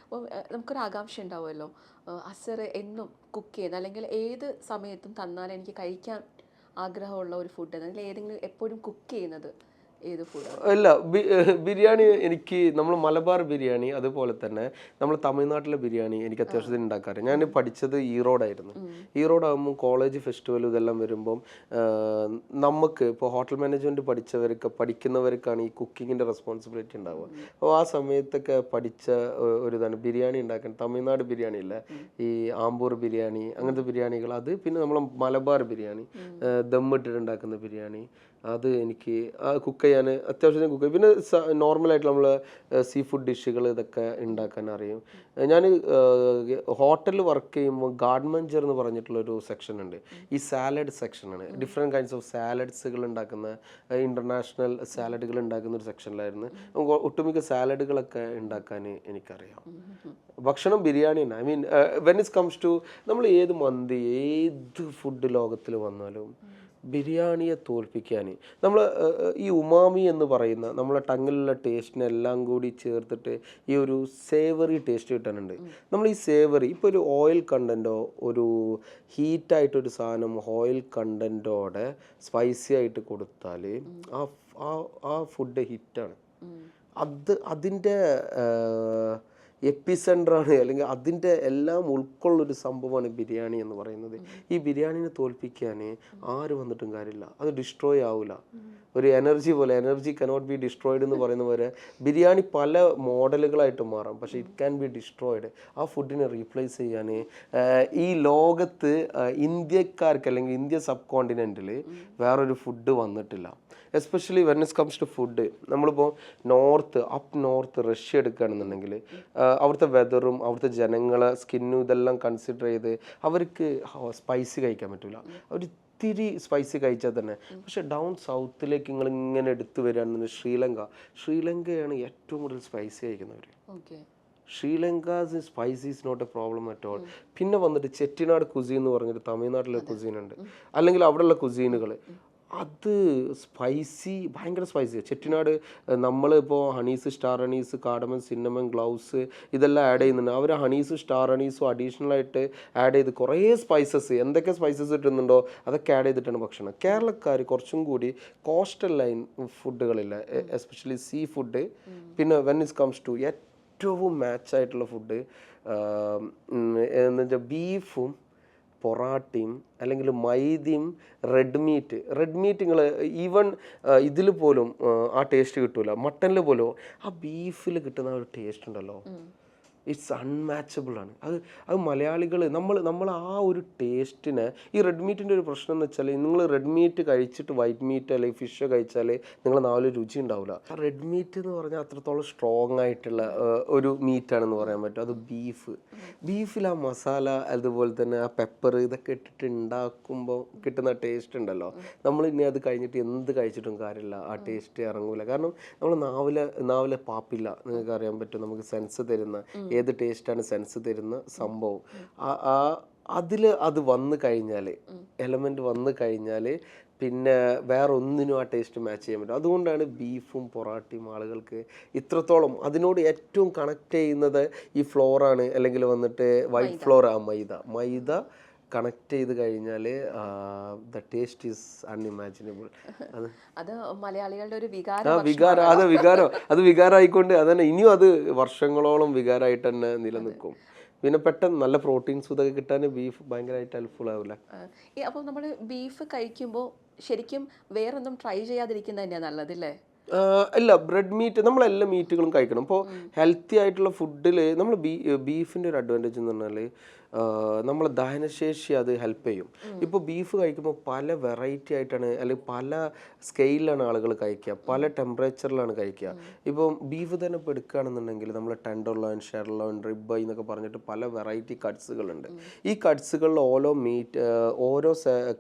അപ്പോൾ നമുക്കൊരു ആകാംക്ഷ ഉണ്ടാവുമല്ലോ, അസ്ഗർ എന്നും കുക്ക് ചെയ്യുന്ന അല്ലെങ്കിൽ ഏത് സമയത്തും തന്നാൽ എനിക്ക് കഴിക്കാൻ ആഗ്രഹമുള്ള ഒരു ഫുഡ് അല്ലെങ്കിൽ ഏതെങ്കിലും എപ്പോഴും കുക്ക് ചെയ്യുന്നത് ഏത് ഫുഡ്? അല്ല, ബിരിയാണി എനിക്ക് നമ്മൾ മലബാർ ബിരിയാണി അതുപോലെ തന്നെ നമ്മൾ തമിഴ്നാട്ടിലെ ബിരിയാണി എനിക്ക് അത്യാവശ്യത്തിന് ഉണ്ടാക്കാറ്. ഞാൻ പഠിച്ചത് ഈറോഡായിരുന്നു. ഈറോഡാകുമ്പോൾ കോളേജ് ഫെസ്റ്റിവൽ ഇതെല്ലാം വരുമ്പം നമുക്ക് ഇപ്പോൾ ഹോട്ടൽ മാനേജ്മെൻറ്റ് പഠിക്കുന്നവർക്കാണ് ഈ കുക്കിങ്ങിൻ്റെ റെസ്പോൺസിബിലിറ്റി ഉണ്ടാവുക. അപ്പോൾ ആ സമയത്തൊക്കെ പഠിച്ച ഒരു ഇതാണ് ബിരിയാണി ഉണ്ടാക്കാൻ. തമിഴ്നാട് ബിരിയാണി ഇല്ല, ഈ ആമ്പൂർ ബിരിയാണി അങ്ങനത്തെ ബിരിയാണികൾ, അത് പിന്നെ നമ്മൾ മലബാർ ബിരിയാണി ദമ്മിട്ടിട്ട് ഉണ്ടാക്കുന്ന ബിരിയാണി, അത് എനിക്ക് കുക്ക് ചെയ്യാൻ അത്യാവശ്യം കുക്ക് ചെയ്യും. പിന്നെ നോർമലായിട്ട് നമ്മൾ സീ ഫുഡ് ഡിഷുകൾ ഇതൊക്കെ ഉണ്ടാക്കാൻ അറിയും. ഞാൻ ഹോട്ടലിൽ വർക്ക് ചെയ്യുമ്പോൾ ഗാർഡ്മഞ്ചർ എന്ന് പറഞ്ഞിട്ടുള്ളൊരു സെക്ഷൻ ഉണ്ട്. ഈ സാലഡ് സെക്ഷനാണ്. ഡിഫറെൻറ്റ് കൈൻഡ്സ് ഓഫ് സാലഡ്സുകൾ ഉണ്ടാക്കുന്ന, ഇൻ്റർനാഷണൽ സാലഡുകൾ ഉണ്ടാക്കുന്ന ഒരു സെക്ഷനിലായിരുന്നു. ഒട്ടുമിക്ക സാലഡുകളൊക്കെ ഉണ്ടാക്കാൻ എനിക്കറിയാം. ഭക്ഷണം ബിരിയാണി തന്നെ. I mean when it comes to നമ്മൾ ഏത് മന്തി ഏത് ഫുഡ് ലോകത്തിൽ വന്നാലും ബിരിയാണിയെ തോൽപ്പിക്കാൻ നമ്മൾ ഈ ഉമാമി എന്ന് പറയുന്ന നമ്മളെ ടങ്ങിലുള്ള ടേസ്റ്റിനെല്ലാം കൂടി ചേർത്തിട്ട് ഈ ഒരു സേവറി ടേസ്റ്റ് കിട്ടാനുണ്ട്. നമ്മൾ ഈ സേവറി ഇപ്പോൾ ഒരു ഓയിൽ കണ്ടൻറ്റോ ഒരു ഹീറ്റായിട്ടൊരു സാധനം ഓയിൽ കണ്ടൻറ്റോടെ സ്പൈസി ആയിട്ട് കൊടുത്താൽ ആ ഫുഡ് ഹിറ്റാണ്. അതിൻ്റെ എപ്പിസെൻ്ററാണ്, അല്ലെങ്കിൽ അതിൻ്റെ എല്ലാം ഉൾക്കൊള്ളൊരു സംഭവമാണ് ബിരിയാണി എന്ന് പറയുന്നത്. ഈ ബിരിയാണിനെ തോൽപ്പിക്കാൻ ആര് വന്നിട്ടും കാര്യമില്ല, അത് ഡിസ്ട്രോയ് ആവില്ല. ഒരു എനർജി പോലെ, എനർജി കനോട്ട് ബി ഡിസ്ട്രോയിഡ് എന്ന് പറയുന്ന പോലെ ബിരിയാണി പല മോഡലുകളായിട്ട് മാറാം, പക്ഷേ ഇറ്റ് ക്യാൻ ബി ഡിസ്ട്രോയിഡ്. ആ ഫുഡിനെ റീപ്ലേസ് ചെയ്യാൻ ഈ ലോകത്ത് ഇന്ത്യക്കാർക്ക് അല്ലെങ്കിൽ ഇന്ത്യ സബ് കോണ്ടിനെൻറ്റിൽ വേറൊരു ഫുഡ് വന്നിട്ടില്ല. Especially when it comes to food. നമ്മളിപ്പോൾ അപ്പ് നോർത്ത് റഷ്യ എടുക്കുകയാണെന്നുണ്ടെങ്കിൽ അവിടുത്തെ വെതറും അവിടുത്തെ ജനങ്ങളെ സ്കിന്നും ഇതെല്ലാം കൺസിഡർ ചെയ്ത് അവർക്ക് സ്പൈസി കഴിക്കാൻ പറ്റില്ല. അവർ ഇത്തിരി സ്പൈസി കഴിച്ചാൽ തന്നെ. പക്ഷെ ഡൗൺ സൗത്തിലേക്ക് നിങ്ങൾ ഇങ്ങനെ എടുത്തു വരികയാണെന്നുണ്ടെങ്കിൽ ശ്രീലങ്കയാണ് ഏറ്റവും കൂടുതൽ സ്പൈസി കഴിക്കുന്നവർ. Sri Lanka's spicy is not a problem at all. പിന്നെ വന്നിട്ട് ചെട്ടിനാട് കുസീൻ എന്ന് പറഞ്ഞിട്ട് തമിഴ്നാട്ടിലെ കുസീൻ ഉണ്ട്, അല്ലെങ്കിൽ അവിടെയുള്ള കുസീനുകൾ അത് സ്പൈസി, ഭയങ്കര സ്പൈസിയാണ്. ചെട്ടിനാട് നമ്മളിപ്പോൾ Honey's, star Honey's, cardamom, cinnamon, gloves ഇതെല്ലാം ആഡ് ചെയ്യുന്നുണ്ട്. അവർ ഹണീസും സ്റ്റാർ ഹണീസും അഡീഷണലായിട്ട് ആഡ് ചെയ്ത് കുറേ സ്പൈസസ്, എന്തൊക്കെ സ്പൈസസ് ഇട്ടുന്നുണ്ടോ അതൊക്കെ ആഡ് ചെയ്തിട്ടാണ് ഭക്ഷണം. കേരളക്കാർ കുറച്ചും കൂടി കോസ്റ്റൽ ലൈൻ ഫുഡുകളില്ല, എസ്പെഷ്യലി സീ ഫുഡ്. പിന്നെ വെൻ ഇറ്റ് കംസ് ടു ഏറ്റവും മാച്ചായിട്ടുള്ള ഫുഡ് എന്ന് വെച്ചാൽ ബീഫും പൊറാട്ടയും അല്ലെങ്കിൽ മൈദയും റെഡ് മീറ്റ് നിങ്ങൾ ഈവൻ ഇതിൽ പോലും ആ ടേസ്റ്റ് കിട്ടൂല. മട്ടനിൽ പോലും ആ ബീഫിൽ കിട്ടുന്ന ഒരു ടേസ്റ്റ് ഉണ്ടല്ലോ, ഇറ്റ്സ് അൺമാച്ചബിൾ ആണ്. അത് മലയാളികൾ നമ്മൾ ആ ഒരു ടേസ്റ്റിനെ, ഈ റെഡ് മീറ്റിൻ്റെ ഒരു പ്രശ്നം എന്ന് വെച്ചാൽ നിങ്ങൾ റെഡ് മീറ്റ് കഴിച്ചിട്ട് വൈറ്റ് മീറ്റ് അല്ലെങ്കിൽ ഫിഷ് കഴിച്ചാൽ നിങ്ങൾ നാല് രുചി ഉണ്ടാവില്ല. ആ റെഡ് മീറ്റ് എന്ന് പറഞ്ഞാൽ അത്രത്തോളം സ്ട്രോങ് ആയിട്ടുള്ള ഒരു മീറ്റാണെന്ന് പറയാൻ പറ്റും. അത് ബീഫിൽ ആ മസാല അതുപോലെ തന്നെ ആ പെപ്പർ ഇതൊക്കെ ഇട്ടിട്ട് ഉണ്ടാക്കുമ്പോൾ കിട്ടുന്ന ടേസ്റ്റ് ഉണ്ടല്ലോ, നമ്മൾ ഇനി അത് കഴിഞ്ഞിട്ട് എന്ത് കഴിച്ചിട്ടും കാര്യമില്ല, ആ ടേസ്റ്റ് ഇറങ്ങൂല. കാരണം നമ്മൾ നാവിലെ പാപ്പില്ല, നിങ്ങൾക്ക് അറിയാൻ പറ്റും, നമുക്ക് സെൻസ് തരുന്ന ഏത് ടേസ്റ്റാണ് സെൻസ് തരുന്ന സംഭവം. അത് വന്നു കഴിഞ്ഞാൽ, എലമെൻറ്റ് വന്നു കഴിഞ്ഞാൽ പിന്നെ വേറെ ഒന്നിനും ആ ടേസ്റ്റ് മാച്ച് ചെയ്യാൻ പറ്റും. അതുകൊണ്ടാണ് ബീഫും പൊറാട്ടയും ആളുകൾക്ക് ഇത്രത്തോളം അതിനോട് ഏറ്റവും കണക്ട് ചെയ്യുന്നത് ഈ ഫ്ലോറാണ്, അല്ലെങ്കിൽ വന്നിട്ട് വൈറ്റ് ഫ്ലോർ, ആ മൈദ കണക്ട് ചെയ്ത് കഴിഞ്ഞാൽ ദ ടേസ്റ്റ് ഈസ് അൺഇമാജിനബിൾ. അത് മലയാളികളുടെ ഒരു വികാരമായിക്കൊണ്ട് അതന്നെ ഇനിയും അത് വർഷങ്ങളോളം വികാരമായിട്ട് തന്നെ നിലനിൽക്കും. പിന്നെ പെട്ടെന്ന് നല്ല പ്രോട്ടീൻസ് ഇതൊക്കെ കിട്ടാൻ ബീഫ് ഭയങ്കരമായിട്ട് ഹെൽപ്ഫുൾ ആവില്ല. അപ്പോൾ നമ്മൾ ബീഫ് കഴിക്കുമ്പോൾ ശരിക്കും വേറൊന്നും ട്രൈ ചെയ്യാതിരിക്കുന്നത് തന്നെയാണ് നല്ലതല്ലേ? അല്ല, ബ്രെഡ് മീറ്റ് നമ്മളെല്ലാ മീറ്റുകളും കഴിക്കണം. ഇപ്പോൾ ഹെൽത്തി ആയിട്ടുള്ള ഫുഡിൽ നമ്മൾ ബീഫിൻ്റെ ഒരു അഡ്വാൻറ്റേജ് എന്ന് പറഞ്ഞാൽ നമ്മളെ ദഹനശേഷി അത് ഹെൽപ്പ് ചെയ്യും. ഇപ്പോൾ ബീഫ് കഴിക്കുമ്പോൾ പല വെറൈറ്റി ആയിട്ടാണ്, അല്ലെങ്കിൽ പല സ്കെയിലാണ് ആളുകൾ കഴിക്കുക, പല ടെമ്പറേച്ചറിലാണ് കഴിക്കുക. ഇപ്പം ബീഫ് തന്നെ ഇപ്പോൾ എടുക്കുകയാണെന്നുണ്ടെങ്കിൽ നമ്മൾ ടെൻഡർലോയിൻ, ഷെർലോയിൻ, റിബ് എന്നൊക്കെ പറഞ്ഞിട്ട് പല വെറൈറ്റി കട്ട്സുകളുണ്ട്. ഈ കട്ട്സുകളിൽ ഓരോ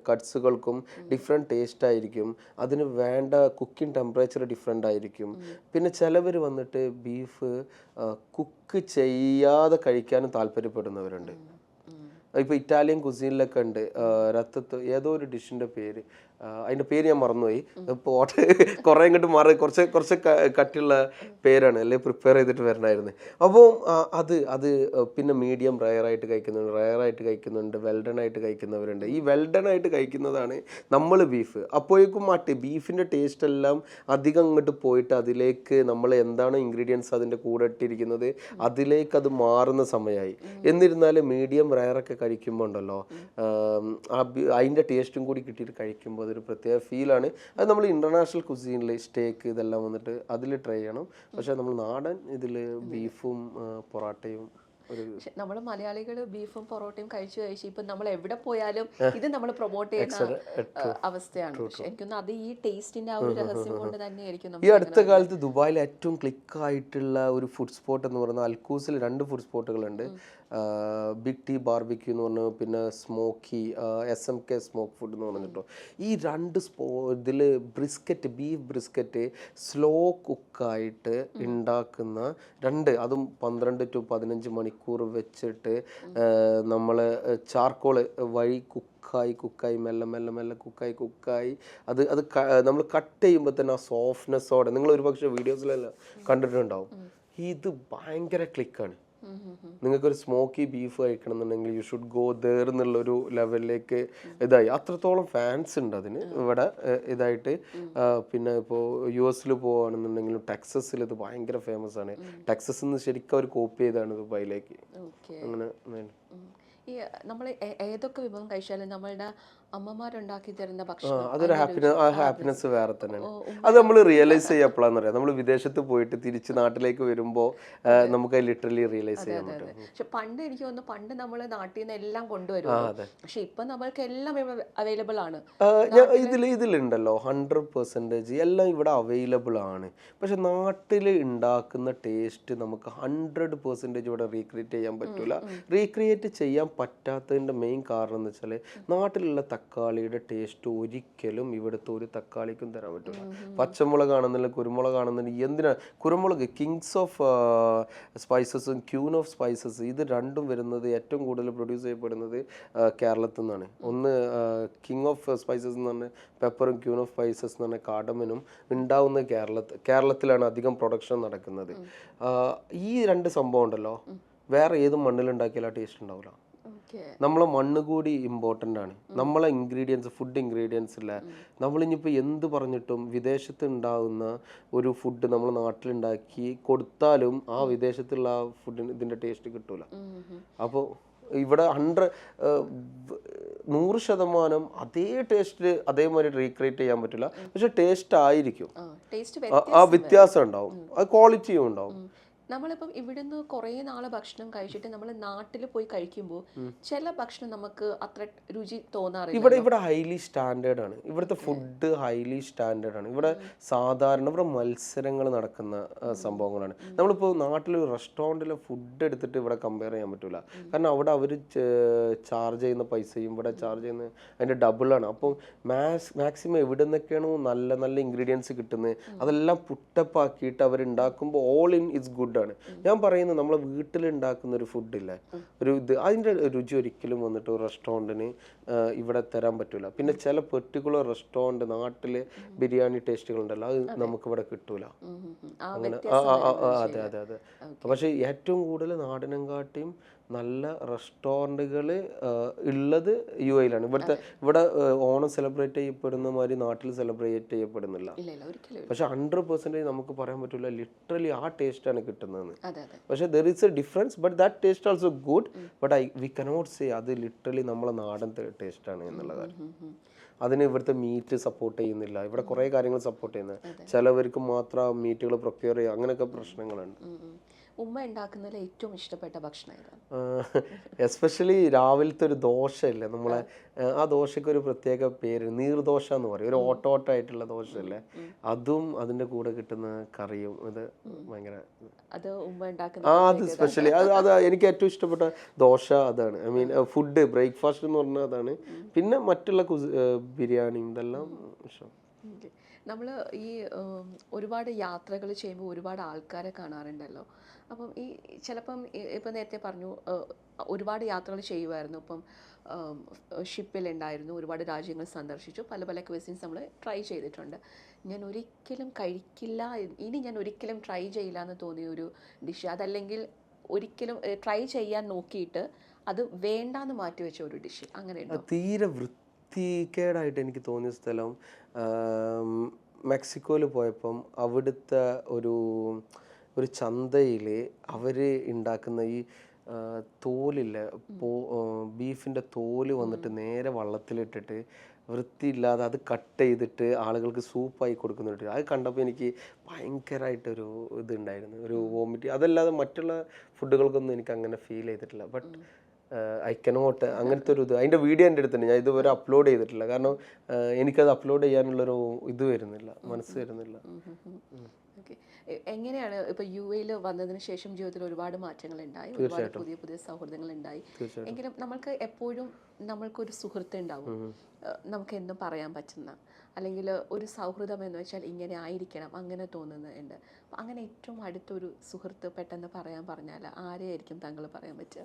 കട്ട്സുകൾക്കും ഡിഫറെൻറ്റ് ടേസ്റ്റ് ആയിരിക്കും, അതിന് വേണ്ട കുക്കിംഗ് ടെമ്പറേച്ചർ ഡിഫറെൻ്റ് ആയിരിക്കും. പിന്നെ ചിലവർ വന്നിട്ട് ബീഫ് കുക്ക് ചെയ്യാതെ കഴിക്കാനും താല്പര്യപ്പെടുന്നവരുണ്ട്. ഇപ്പോൾ ഇറ്റാലിയൻ കുസീനിലൊക്കെ ഉണ്ട്, ഏതോ ഒരു ഡിഷിൻ്റെ പേര് അതിൻ്റെ പേര് ഞാൻ മറന്നുപോയി. പോട്ട് കുറേ ഇങ്ങോട്ട് മാറി കുറച്ച് കട്ടിയുള്ള പേരാണ്, അല്ലെങ്കിൽ പ്രിപ്പയർ ചെയ്തിട്ട് വരണമായിരുന്നു. അപ്പോൾ അത് പിന്നെ മീഡിയം റയറായിട്ട് കഴിക്കുന്നുണ്ട്, വെൽഡൺ ആയിട്ട് കഴിക്കുന്നവരുണ്ട്. ഈ വെൽഡൺ ആയിട്ട് കഴിക്കുന്നതാണ് നമ്മൾ ബീഫ്. അപ്പോഴേക്കും ബീഫിൻ്റെ ടേസ്റ്റ് എല്ലാം അധികം അങ്ങോട്ട് പോയിട്ട് അതിലേക്ക് നമ്മൾ എന്താണ് ഇൻഗ്രീഡിയൻസ് അതിൻ്റെ കൂടെ ഇട്ടിരിക്കുന്നത് അതിലേക്ക് അത് മാറുന്ന സമയമായി. എന്നിരുന്നാലും മീഡിയം റയറൊക്കെ കഴിക്കുമ്പോൾ ഉണ്ടല്ലോ, അതിൻ്റെ ടേസ്റ്റും കൂടി കിട്ടിയിട്ട് കഴിക്കുമ്പോൾ അതൊരു പ്രത്യേക ഫീലാണ്. അത് നമ്മൾ ഇൻ്റർനാഷണൽ കുസീനിൽ സ്റ്റേക്ക് ഇതെല്ലാം വന്നിട്ട് അതിൽ ട്രൈ ചെയ്യണം. പക്ഷേ നമ്മൾ നാടൻ ഇതിൽ ബീഫും പൊറാട്ടയും നമ്മൾ മലയാളികൾ ബീഫും പൊറോട്ടയും കഴിച്ച് ഇപ്പം നമ്മൾ എവിടെ പോയാലും ഇത് നമ്മൾ പ്രൊമോട്ട് ചെയ്യുന്ന അവസ്ഥയാണ്. പക്ഷെ എനിക്കൊന്നും അത് ഈ ടേസ്റ്റിന്റെ ആ ഒരു രഹസ്യം കൊണ്ട് തന്നെയായിരിക്കും. ഈ അടുത്ത കാലത്ത് ദുബായിൽ ഏറ്റവും ക്ലിക്കായിട്ടുള്ള ഒരു ഫുഡ് സ്പോട്ട് എന്ന് പറയുന്നത് അൽക്കൂസിൽ 2 ഫുഡ് സ്പോട്ടുകളുണ്ട്. ബിഗ് ടീ ബാർബിക്യൂ എന്ന് പറഞ്ഞു, പിന്നെ സ്മോക്കി SMK സ്മോക്ക് ഫുഡ് എന്ന് പറഞ്ഞിട്ടോ. ഈ 2 ഇതിൽ ബീഫ് ബ്രിസ്ക്കറ്റ് സ്ലോ കുക്കായിട്ട് ഉണ്ടാക്കുന്ന 2, അതും 12 to 15 മണിക്കൂർ വെച്ചിട്ട് നമ്മൾ ചാർക്കോൾ വഴി കുക്കായി മെല്ലെ കുക്കായി അത് നമ്മൾ കട്ട് ചെയ്യുമ്പോൾ തന്നെ ആ സോഫ്റ്റ്നെസ്സോടെ, നിങ്ങൾ ഒരുപക്ഷെ വീഡിയോസിലെല്ലാം കണ്ടിട്ടുണ്ടാവും. ഇത് ഭയങ്കര ക്ലിക്കാണ്. നിങ്ങൾക്കൊരു സ്മോക്കി ബീഫ് കഴിക്കണം എന്നുണ്ടെങ്കിൽ യു ഷുഡ് ഗോ ദർ എന്നുള്ളൊരു ലെവലിലേക്ക് ഇതായി. അത്രത്തോളം ഫാൻസ് ഉണ്ട് അതിന് ഇവിടെ ഇതായിട്ട്. പിന്നെ ഇപ്പോൾ US പോവുകയാണെന്നുണ്ടെങ്കിലും ടെക്സസിൽ ഇത് ഭയങ്കര ഫേമസ് ആണ്. ടെക്സസിൽ നിന്ന് ശരിക്കും അവർ കോപ്പി ചെയ്താണ് ദുബായിലേക്ക്. അങ്ങനെ ഈ നമ്മൾ ഏതൊക്കെ വിഭവം കഴിച്ചാലും നമ്മളുടെ അമ്മമാരുണ്ടാക്കി തരുന്ന ഭക്ഷണം അതൊരു ഹാപ്പിനെസ് വേറെ തന്നെയാണ്. അത് നമ്മൾ റിയലൈസ് ചെയ്യുക എപ്പോഴാന്ന് പറയാം, നമ്മൾ വിദേശത്ത് പോയിട്ട് തിരിച്ച് നാട്ടിലേക്ക് വരുമ്പോൾ നമുക്ക് ലിറ്ററലി റിയലൈസ് ചെയ്യാൻ പറ്റും. പക്ഷെ പണ്ട് എനിക്ക് തോന്നുന്നു, പണ്ട് നമ്മൾ നാട്ടിൽ നിന്ന് എല്ലാം കൊണ്ടുവരും. പക്ഷെ ഇപ്പൊ നമ്മൾക്ക് എല്ലാം അവൈലബിൾ ആണ്. ഇതിലുണ്ടല്ലോ 100% എല്ലാം ഇവിടെ അവൈലബിൾ ആണ്. പക്ഷെ നാട്ടിൽ ഉണ്ടാക്കുന്ന ടേസ്റ്റ് നമുക്ക് 100% ഇവിടെ റീക്രിയേറ്റ് ചെയ്യാൻ പറ്റൂല. റീക്രിയേറ്റ് ചെയ്യാൻ പറ്റാത്തതിൻ്റെ മെയിൻ കാരണം എന്ന് വെച്ചാൽ നാട്ടിലുള്ള തക്കാളിയുടെ ടേസ്റ്റ് ഒരിക്കലും ഇവിടുത്തെ ഒരു തക്കാളിക്കും തരാൻ പറ്റില്ല. പച്ചമുളകാണെന്നില്ല, കുരുമുളകാണെന്നില്ല, എന്തിനാ കുരുമുളക് കിങ്സ് ഓഫ് സ്പൈസസും ക്യൂൻ ഓഫ് സ്പൈസസ് ഇത് രണ്ടും വരുന്നത് ഏറ്റവും കൂടുതൽ പ്രൊഡ്യൂസ് ചെയ്യപ്പെടുന്നത് കേരളത്തിൽ നിന്നാണ്. ഒന്ന് കിങ് ഓഫ് സ്പൈസസ് എന്ന് പറഞ്ഞാൽ പെപ്പറും ക്യൂൻ ഓഫ് സ്പൈസസ് എന്ന് പറഞ്ഞാൽ കാർഡമനും ഉണ്ടാവുന്നത് കേരളത്തിലാണ് അധികം പ്രൊഡക്ഷൻ നടക്കുന്നത്. ഈ 2 സംഭവം ഉണ്ടല്ലോ, വേറെ ഏതും മണ്ണിലുണ്ടാക്കിയാൽ ആ ടേസ്റ്റ് ഉണ്ടാവില്ല. നമ്മളെ മണ്ണ് കൂടി ഇമ്പോർട്ടൻ്റ് ആണ്. നമ്മളെ ഫുഡ് ഇൻഗ്രീഡിയൻസ് ഇല്ല. നമ്മളിനിപ്പോൾ എന്ത് പറഞ്ഞിട്ടും വിദേശത്ത് ഉണ്ടാകുന്ന ഒരു ഫുഡ് നമ്മൾ നാട്ടിലുണ്ടാക്കി കൊടുത്താലും ആ വിദേശത്തുള്ള ആ ഫുഡിന് ഇതിൻ്റെ ടേസ്റ്റ് കിട്ടൂല. അപ്പോൾ ഇവിടെ 100% അതേ ടേസ്റ്റ് അതേമാതിരി റീക്രിയേറ്റ് ചെയ്യാൻ പറ്റില്ല. പക്ഷെ ടേസ്റ്റ് ആയിരിക്കും, ആ വ്യത്യാസം ഉണ്ടാവും, ആ ക്വാളിറ്റിയും ഉണ്ടാവും. നമ്മളിപ്പം ഇവിടുന്ന് കുറേ നാളെ ഭക്ഷണം കഴിച്ചിട്ട് നമ്മൾ നാട്ടിൽ പോയി കഴിക്കുമ്പോൾ ചില ഭക്ഷണം നമുക്ക് അത്ര രുചി തോന്നാറില്ല. ഇവിടെ ഹൈലി സ്റ്റാൻഡേർഡ് ആണ്. ഇവിടുത്തെ ഫുഡ് ഹൈലി സ്റ്റാൻഡേർഡ് ആണ്. ഇവിടെ സാധാരണ ഇവിടെ മത്സരങ്ങൾ നടക്കുന്ന സംഭവങ്ങളാണ്. നമ്മളിപ്പോൾ നാട്ടിൽ റെസ്റ്റോറൻറ്റിലെ ഫുഡ് എടുത്തിട്ട് ഇവിടെ കമ്പയർ ചെയ്യാൻ പറ്റില്ല. കാരണം അവിടെ അവർ ചാർജ് ചെയ്യുന്ന പൈസയും ഇവിടെ ചാർജ് ചെയ്യുന്ന അതിൻ്റെ ഡബിളാണ്. അപ്പം മാക്സിമം എവിടെ നിന്നൊക്കെയാണോ നല്ല നല്ല ഇൻഗ്രീഡിയൻസ് കിട്ടുന്നത് അതെല്ലാം പുട്ടപ്പ് ആക്കിയിട്ട് അവരുണ്ടാക്കുമ്പോൾ ഓൾ ഇൻ ഇറ്റ്സ് ഗുഡ് ആണ്. ഞാൻ പറയുന്നത് നമ്മളെ വീട്ടിലുണ്ടാക്കുന്ന ഒരു ഫുഡില്ലേ, അതിൻ്റെ രുചി ഒരിക്കലും വന്നിട്ട് ഒരു റെസ്റ്റോറൻറ്റിന് ഇവിടെ തരാൻ പറ്റൂല. പിന്നെ ചില പെർട്ടിക്കുലർ റെസ്റ്റോറൻറ്റ് നാട്ടിലെ ബിരിയാണി ടേസ്റ്റുകളുണ്ടല്ലോ, അത് നമുക്കിവിടെ കിട്ടൂല. അങ്ങനെ അതെ. പക്ഷേ ഏറ്റവും കൂടുതൽ നാടിനെക്കാട്ടിയും നല്ല റെസ്റ്റോറൻറ്റുകൾ ഉള്ളത് UAE യിലാണ്. ഇവിടെ ഓണം സെലിബ്രേറ്റ് ചെയ്യപ്പെടുന്ന മാതിരി നാട്ടിൽ സെലിബ്രേറ്റ് ചെയ്യപ്പെടുന്നില്ല. പക്ഷെ 100% നമുക്ക് പറയാൻ പറ്റില്ല ലിറ്ററലി ആ ടേസ്റ്റാണ് കിട്ടുന്നതെന്ന്. പക്ഷെ there is A difference, but that taste also good, but we cannot say അത് ലിറ്ററലി നമ്മളെ നാടൻ ടേസ്റ്റാണ് എന്നുള്ള കാര്യം. അതിന് ഇവിടുത്തെ മീറ്റ് സപ്പോർട്ട് ചെയ്യുന്നില്ല. ഇവിടെ കുറേ കാര്യങ്ങൾ സപ്പോർട്ട് ചെയ്യുന്നത്, ചിലവർക്ക് മാത്രം മീറ്റുകൾ പ്രൊക്യൂർ ചെയ്യുക, അങ്ങനെയൊക്കെ പ്രശ്നങ്ങളുണ്ട്. ഉമ്മ ഉണ്ടാക്കുന്നതിൽ ഏറ്റവും ഇഷ്ടപ്പെട്ട ഭക്ഷണം ഏതാണ്? എസ്പെഷ്യലി രാവിലത്തെ ഒരു ദോശ ഇല്ലേ, നമ്മളെ ആ ദോശയ്ക്ക് ഒരു പ്രത്യേക പേര് നീർദോശ എന്ന് പറയും. ഒരു ഓട്ടോട്ടായിട്ടുള്ള ദോശ അല്ലേ, അതും അതിൻ്റെ കൂടെ കിട്ടുന്ന കറിയും ഇത് ഭയങ്കര അത് സ്പെഷ്യലി അത് എനിക്ക് ഏറ്റവും ഇഷ്ടപ്പെട്ട ദോശ അതാണ്. ഐ മീൻ ഫുഡ് ബ്രേക്ക്ഫാസ്റ്റ് എന്ന് പറഞ്ഞാൽ അതാണ്. പിന്നെ മറ്റുള്ള ബിരിയാണിയും ഇതെല്ലാം ഇഷ്ടം. നമ്മൾ ഈ ഒരുപാട് യാത്രകൾ ചെയ്യുമ്പോൾ ഒരുപാട് ആൾക്കാരെ കാണാറുണ്ടല്ലോ. അപ്പം ഈ ചിലപ്പം ഇപ്പം നേരത്തെ പറഞ്ഞു ഒരുപാട് യാത്രകൾ ചെയ്യുമായിരുന്നു. അപ്പം ഷിപ്പിലുണ്ടായിരുന്നു, ഒരുപാട് രാജ്യങ്ങൾ സന്ദർശിച്ചു, പല പല ക്വസ്റ്റ്യൻസ് നമ്മൾ ട്രൈ ചെയ്തിട്ടുണ്ട്. ഞാൻ ഒരിക്കലും കഴിക്കില്ല, ഇനി ഞാൻ ഒരിക്കലും ട്രൈ ചെയ്യില്ല എന്ന് തോന്നിയ ഒരു ഡിഷ്, അതല്ലെങ്കിൽ ഒരിക്കലും ട്രൈ ചെയ്യാൻ നോക്കിയിട്ട് അത് വേണ്ടാന്ന് മാറ്റി വെച്ച ഒരു ഡിഷ്, അങ്ങനെയുണ്ടോ? തീരെ വൃത്തികേടായിട്ട് എനിക്ക് തോന്നിയ സ്ഥലം മെക്സിക്കോയിൽ പോയപ്പം അവിടുത്തെ ഒരു ചന്തയിൽ അവർ ഉണ്ടാക്കുന്ന ഈ തോലില്ല, ബീഫിൻ്റെ തോല് വന്നിട്ട് നേരെ വള്ളത്തിലിട്ടിട്ട് വൃത്തിയില്ലാതെ അത് കട്ട് ചെയ്തിട്ട് ആളുകൾക്ക് സൂപ്പായി കൊടുക്കുന്നുണ്ട്. അത് കണ്ടപ്പോൾ എനിക്ക് ഭയങ്കരമായിട്ടൊരു ഇതുണ്ടായിരുന്നു, ഒരു വോമിറ്റ്. അതല്ലാതെ മറ്റുള്ള ഫുഡുകൾക്കൊന്നും എനിക്ക് അങ്ങനെ ഫീൽ ചെയ്തിട്ടില്ല. ബട്ട് ഐ കനോട്ട് അങ്ങനത്തെ ഒരു ഇത്, അതിൻ്റെ വീഡിയോ എൻ്റെ അടുത്തുണ്ട്, ഞാൻ ഇതുവരെ അപ്ലോഡ് ചെയ്തിട്ടില്ല. കാരണം എനിക്കത് അപ്ലോഡ് ചെയ്യാനുള്ളൊരു ഇത് വരുന്നില്ല, മനസ്സ് വരുന്നില്ല. ഓക്കെ, എങ്ങനെയാണ് ഇപ്പോൾ യു എയിൽ വന്നതിന് ശേഷം ജീവിതത്തിൽ ഒരുപാട് മാറ്റങ്ങൾ ഉണ്ടായി, ഒരുപാട് പുതിയ പുതിയ സൗഹൃദങ്ങൾ ഉണ്ടായി. എങ്കിലും നമ്മൾക്ക് എപ്പോഴും നമ്മൾക്കൊരു സുഹൃത്ത് ഉണ്ടാവും, നമുക്ക് എന്തും പറയാൻ പറ്റുന്ന, അല്ലെങ്കിൽ ഒരു സൗഹൃദം എന്ന് വെച്ചാൽ ഇങ്ങനെ ആയിരിക്കണം അങ്ങനെ തോന്നുന്നുണ്ട്. അപ്പം അങ്ങനെ ഏറ്റവും അടുത്തൊരു സുഹൃത്ത് പെട്ടെന്ന് പറഞ്ഞാൽ ആരെയായിരിക്കും താങ്കൾ പറയാൻ പറ്റുക?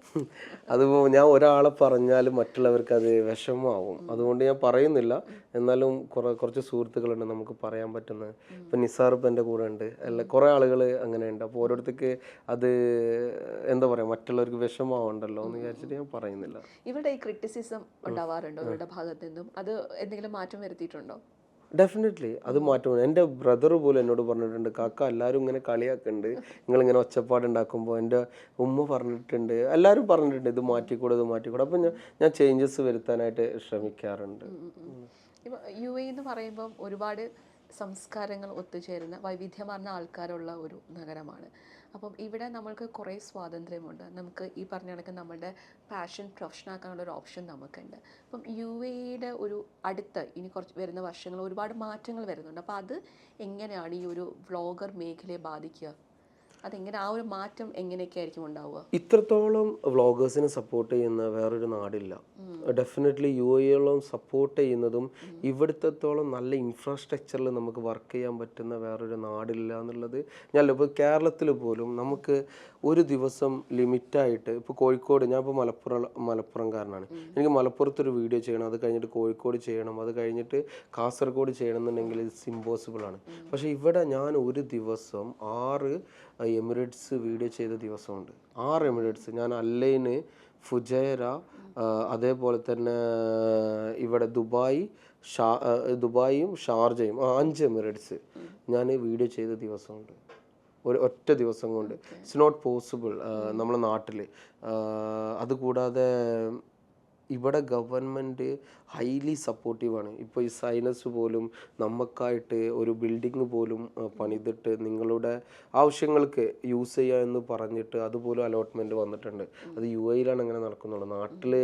അതിപ്പോൾ ഞാൻ ഒരാളെ പറഞ്ഞാലും മറ്റുള്ളവർക്ക് അത് വിഷമമാവും, അതുകൊണ്ട് ഞാൻ പറയുന്നില്ല. എന്നാലും കുറച്ച് സുഹൃത്തുക്കളുണ്ട് നമുക്ക് പറയാൻ പറ്റുന്നത്. ഇപ്പം നിസാർ ഇപ്പം എൻ്റെ കൂടെ ഉണ്ട്, അല്ല കുറേ ആളുകൾ അങ്ങനെ ഉണ്ട്. അപ്പോൾ ഓരോരുത്തർക്ക് അത് എന്താ പറയുക, മറ്റുള്ളവർക്ക് വിഷമമാവണ്ടല്ലോ എന്ന് വിചാരിച്ചിട്ട് ഞാൻ പറയുന്നില്ല. ഇവിടെ ഈ ക്രിറ്റിസിസം ഉണ്ടാവാറുണ്ടോ ഇവരുടെ ഭാഗത്തു നിന്നും? അത് എന്തെങ്കിലും മാറ്റം വരുത്തിയിട്ടുണ്ടോ? ഡെഫിനറ്റ്ലി അത് മാറ്റം. എൻ്റെ ബ്രദർ പോലും എന്നോട് പറഞ്ഞിട്ടുണ്ട്, കാക്ക എല്ലാവരും ഇങ്ങനെ കളിയാക്കുന്നുണ്ട് നിങ്ങളിങ്ങനെ ഒച്ചപ്പാടുണ്ടാക്കുമ്പോൾ. എൻ്റെ ഉമ്മ പറഞ്ഞിട്ടുണ്ട്, എല്ലാവരും പറഞ്ഞിട്ടുണ്ട് ഇത് മാറ്റിക്കൂടെ, ഇത് മാറ്റിക്കൂടെ. അപ്പം ഞാൻ ചേഞ്ചസ് വരുത്താനായിട്ട് ശ്രമിക്കാറുണ്ട്. ഇപ്പോൾ യു എ എന്ന് പറയുമ്പം ഒരുപാട് സംസ്കാരങ്ങൾ ഒത്തുചേരുന്ന വൈവിധ്യമാർന്ന ആൾക്കാരുള്ള ഒരു നഗരമാണ്. അപ്പം ഇവിടെ നമ്മൾക്ക് കുറേ സ്വാതന്ത്ര്യമുണ്ട്, നമുക്ക് ഈ പറഞ്ഞ കണക്ക് നമ്മളുടെ പാഷൻ പ്രൊഫഷനാക്കാനുള്ള ഒരു ഓപ്ഷൻ നമുക്കുണ്ട്. അപ്പം യു എയുടെ ഒരു അടുത്ത് ഇനി കുറച്ച് വരുന്ന വർഷങ്ങൾ ഒരുപാട് മാറ്റങ്ങൾ വരുന്നുണ്ട്. അപ്പോൾ അത് എങ്ങനെയാണ് ഈ ഒരു വ്ളോഗർ മേഖലയെ ബാധിക്കുക? അതെങ്ങനെ, ആ ഒരു മാറ്റം എങ്ങനെയൊക്കെ ആയിരിക്കും ഉണ്ടാവുക? ഇത്രത്തോളം വ്ളോഗേഴ്സിനെ സപ്പോർട്ട് ചെയ്യുന്ന വേറൊരു നാടില്ല. ഡെഫിനറ്റ്ലി യു എയോളം സപ്പോർട്ട് ചെയ്യുന്നതും ഇവിടുത്തോളം നല്ല ഇൻഫ്രാസ്ട്രക്ചറിൽ നമുക്ക് വർക്ക് ചെയ്യാൻ പറ്റുന്ന വേറൊരു നാടില്ല എന്നുള്ളത്. ഞാൻ ഇപ്പോൾ കേരളത്തിൽ പോലും നമുക്ക് ഒരു ദിവസം ലിമിറ്റായിട്ട്, ഇപ്പോൾ കോഴിക്കോട്, ഞാൻ ഇപ്പോൾ മലപ്പുറംകാരനാണ്, എനിക്ക് മലപ്പുറത്തൊരു വീഡിയോ ചെയ്യണം, അത് കഴിഞ്ഞിട്ട് കോഴിക്കോട് ചെയ്യണം, അത് കഴിഞ്ഞിട്ട് കാസർഗോഡ് ചെയ്യണം എന്നുണ്ടെങ്കിൽ ഇറ്റ്സ് ഇമ്പോസിബിൾ ആണ്. പക്ഷേ ഇവിടെ ഞാൻ ഒരു ദിവസം 6 എമിറേറ്റ്സ് വീഡിയോ ചെയ്ത ദിവസമുണ്ട്. 6 എമിറേറ്റ്സ്. ഞാൻ അല്ലൈന്, ഫുജൈറ, അതേപോലെ തന്നെ ഇവിടെ ദുബായും ഷാർജയും 5 എമിറേറ്റ്സ് ഞാൻ വീഡിയോ ചെയ്ത ദിവസമുണ്ട് ഒറ്റ ദിവസം കൊണ്ട്. ഇറ്റ്സ് നോട്ട് പോസിബിൾ നമ്മുടെ നാട്ടിൽ. അതുകൂടാതെ ഇവിടെ ഗവൺമെൻറ് ഹൈലി സപ്പോർട്ടീവാണ്. ഇപ്പോൾ ഈ സൈനസ് പോലും നമുക്കായിട്ട് ഒരു ബിൽഡിങ് പോലും പണിതിട്ട് നിങ്ങളുടെ ആവശ്യങ്ങൾക്ക് യൂസ് ചെയ്യുക എന്ന് പറഞ്ഞിട്ട് അതുപോലും അലോട്ട്മെൻറ്റ് വന്നിട്ടുണ്ട്. അത് യു എയിലാണ് അങ്ങനെ നടക്കുന്നുള്ളൂ, നാട്ടിൽ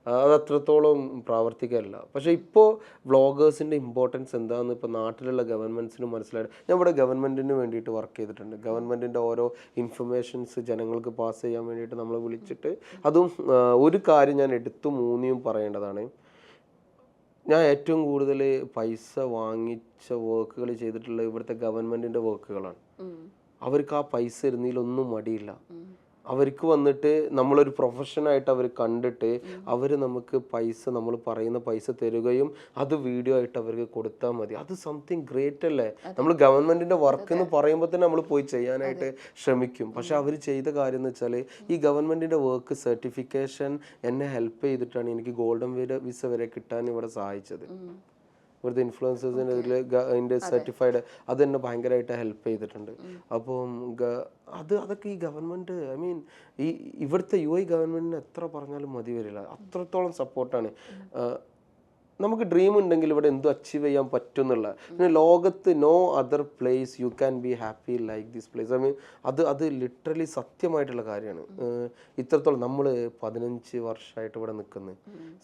അത് അത്രത്തോളം പ്രാവർത്തികമല്ല. പക്ഷേ ഇപ്പോൾ വ്ളോഗേഴ്സിൻ്റെ ഇമ്പോർട്ടൻസ് എന്താണെന്ന് ഇപ്പോൾ നാട്ടിലുള്ള ഗവൺമെൻറ്റ്സിന് മനസ്സിലായിട്ട്, ഞാൻ ഇവിടെ ഗവൺമെൻറ്റിന് വേണ്ടിയിട്ട് വർക്ക് ചെയ്തിട്ടുണ്ട്. ഗവൺമെൻറ്റിൻ്റെ ഓരോ ഇൻഫർമേഷൻസ് ജനങ്ങൾക്ക് പാസ് ചെയ്യാൻ വേണ്ടിയിട്ട് നമ്മൾ വിളിച്ചിട്ട്, അതും ഒരു കാര്യം ഞാൻ മൂന്നിയും പറയേണ്ടതാണ്. ഞാൻ ഏറ്റവും കൂടുതൽ പൈസ വാങ്ങിച്ച വർക്കുകൾ ചെയ്തിട്ടുള്ള ഇവിടുത്തെ ഗവൺമെൻറ്റിൻ്റെ വർക്കുകളാണ്. അവർക്ക് ആ പൈസ ഇരുന്നതിലൊന്നും മടിയില്ല. അവർക്ക് വന്നിട്ട് നമ്മളൊരു പ്രൊഫഷനായിട്ട് അവർ കണ്ടിട്ട് അവർ നമുക്ക് പൈസ, നമ്മൾ പറയുന്ന പൈസ തരികയും അത് വീഡിയോ ആയിട്ട് അവർക്ക് കൊടുത്താൽ മതി. അത് സംതിങ് ഗ്രേറ്റ് അല്ലേ? നമ്മൾ ഗവൺമെൻറ്റിൻ്റെ വർക്ക് എന്ന് പറയുമ്പോൾ തന്നെ നമ്മൾ പോയി ചെയ്യാനായിട്ട് ശ്രമിക്കും. പക്ഷെ അവർ ചെയ്ത കാര്യം എന്ന് വെച്ചാൽ, ഈ ഗവൺമെൻറ്റിൻ്റെ വർക്ക് സർട്ടിഫിക്കേഷൻ എന്നെ ഹെൽപ്പ് ചെയ്തിട്ടാണ് എനിക്ക് ഗോൾഡൻ വിസ വരെ കിട്ടാൻ ഇവിടെ സഹായിച്ചത്. ഇവിടുത്തെ ഇൻഫ്ലുവൻസേഴ്സിൻ്റെ ഇതിൽ അതിൻ്റെ സർട്ടിഫൈഡ് അത് എന്നെ ഭയങ്കരമായിട്ട് ഹെൽപ്പ് ചെയ്തിട്ടുണ്ട്. അപ്പം അതൊക്കെ ഈ ഗവൺമെൻറ്, ഐ മീൻ ഇവിടുത്തെ യു എ ഗവൺമെൻറ്റിന് എത്ര പറഞ്ഞാലും മതി വരില്ല, അത്രത്തോളം സപ്പോർട്ടാണ്. നമുക്ക് ഡ്രീം ഉണ്ടെങ്കിൽ ഇവിടെ എന്തും അച്ചീവ് ചെയ്യാൻ പറ്റും എന്നുള്ള. പിന്നെ ലോകത്ത് no other place you can be happy like this place. I mean അത് ലിറ്ററലി സത്യമായിട്ടുള്ള കാര്യമാണ്. ഇത്രത്തോളം നമ്മൾ 15 വർഷമായിട്ട് ഇവിടെ നിൽക്കുന്നത്.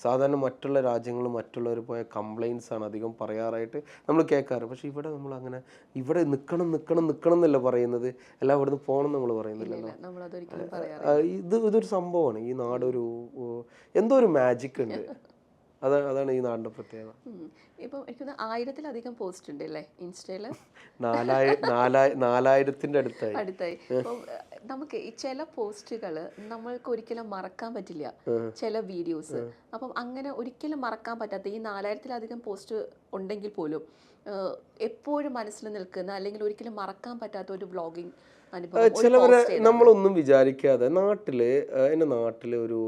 സാധാരണ മറ്റുള്ള രാജ്യങ്ങളും മറ്റുള്ളവർ പോയ കംപ്ലയിൻസ് ആണ് അധികം പറയാറായിട്ട് നമ്മൾ കേൾക്കാറ്. പക്ഷെ ഇവിടെ നമ്മൾ അങ്ങനെ ഇവിടെ നിൽക്കണം എന്നല്ല പറയുന്നത്, എല്ലാം ഇവിടുന്ന് പോകണം നമ്മൾ പറയുന്നില്ലല്ലോ. ഇതൊരു സംഭവമാണ്. ഈ നാടൊരു എന്തോ ഒരു മാജിക് ഉണ്ട്. അതാണ് ഈ നാടിന്റെ പ്രത്യേകത. ഇപ്പം എനിക്ക് 1000-ലധികം പോസ്റ്റ് ഉണ്ട് അല്ലേ ഇൻസ്റ്റയില്? 4000-ന്റെ അടുത്തായി. അപ്പം നമുക്ക് ഈ ചില പോസ്റ്റുകൾ നമ്മൾക്ക് ഒരിക്കലും മറക്കാൻ പറ്റില്ല, ചില വീഡിയോസ്. അപ്പം അങ്ങനെ ഒരിക്കലും മറക്കാൻ പറ്റാത്ത ഈ 4000-ലധികം പോസ്റ്റ് ഉണ്ടെങ്കിൽ പോലും എപ്പോഴും മനസ്സിൽ നിൽക്കുന്ന അല്ലെങ്കിൽ ഒരിക്കലും മറക്കാൻ പറ്റാത്ത ഒരു വ്ളോഗിങ് അനുഭവം, ചിലവരെ നമ്മളൊന്നും വിചാരിക്കാതെ എൻ്റെ നാട്ടില് ഒരു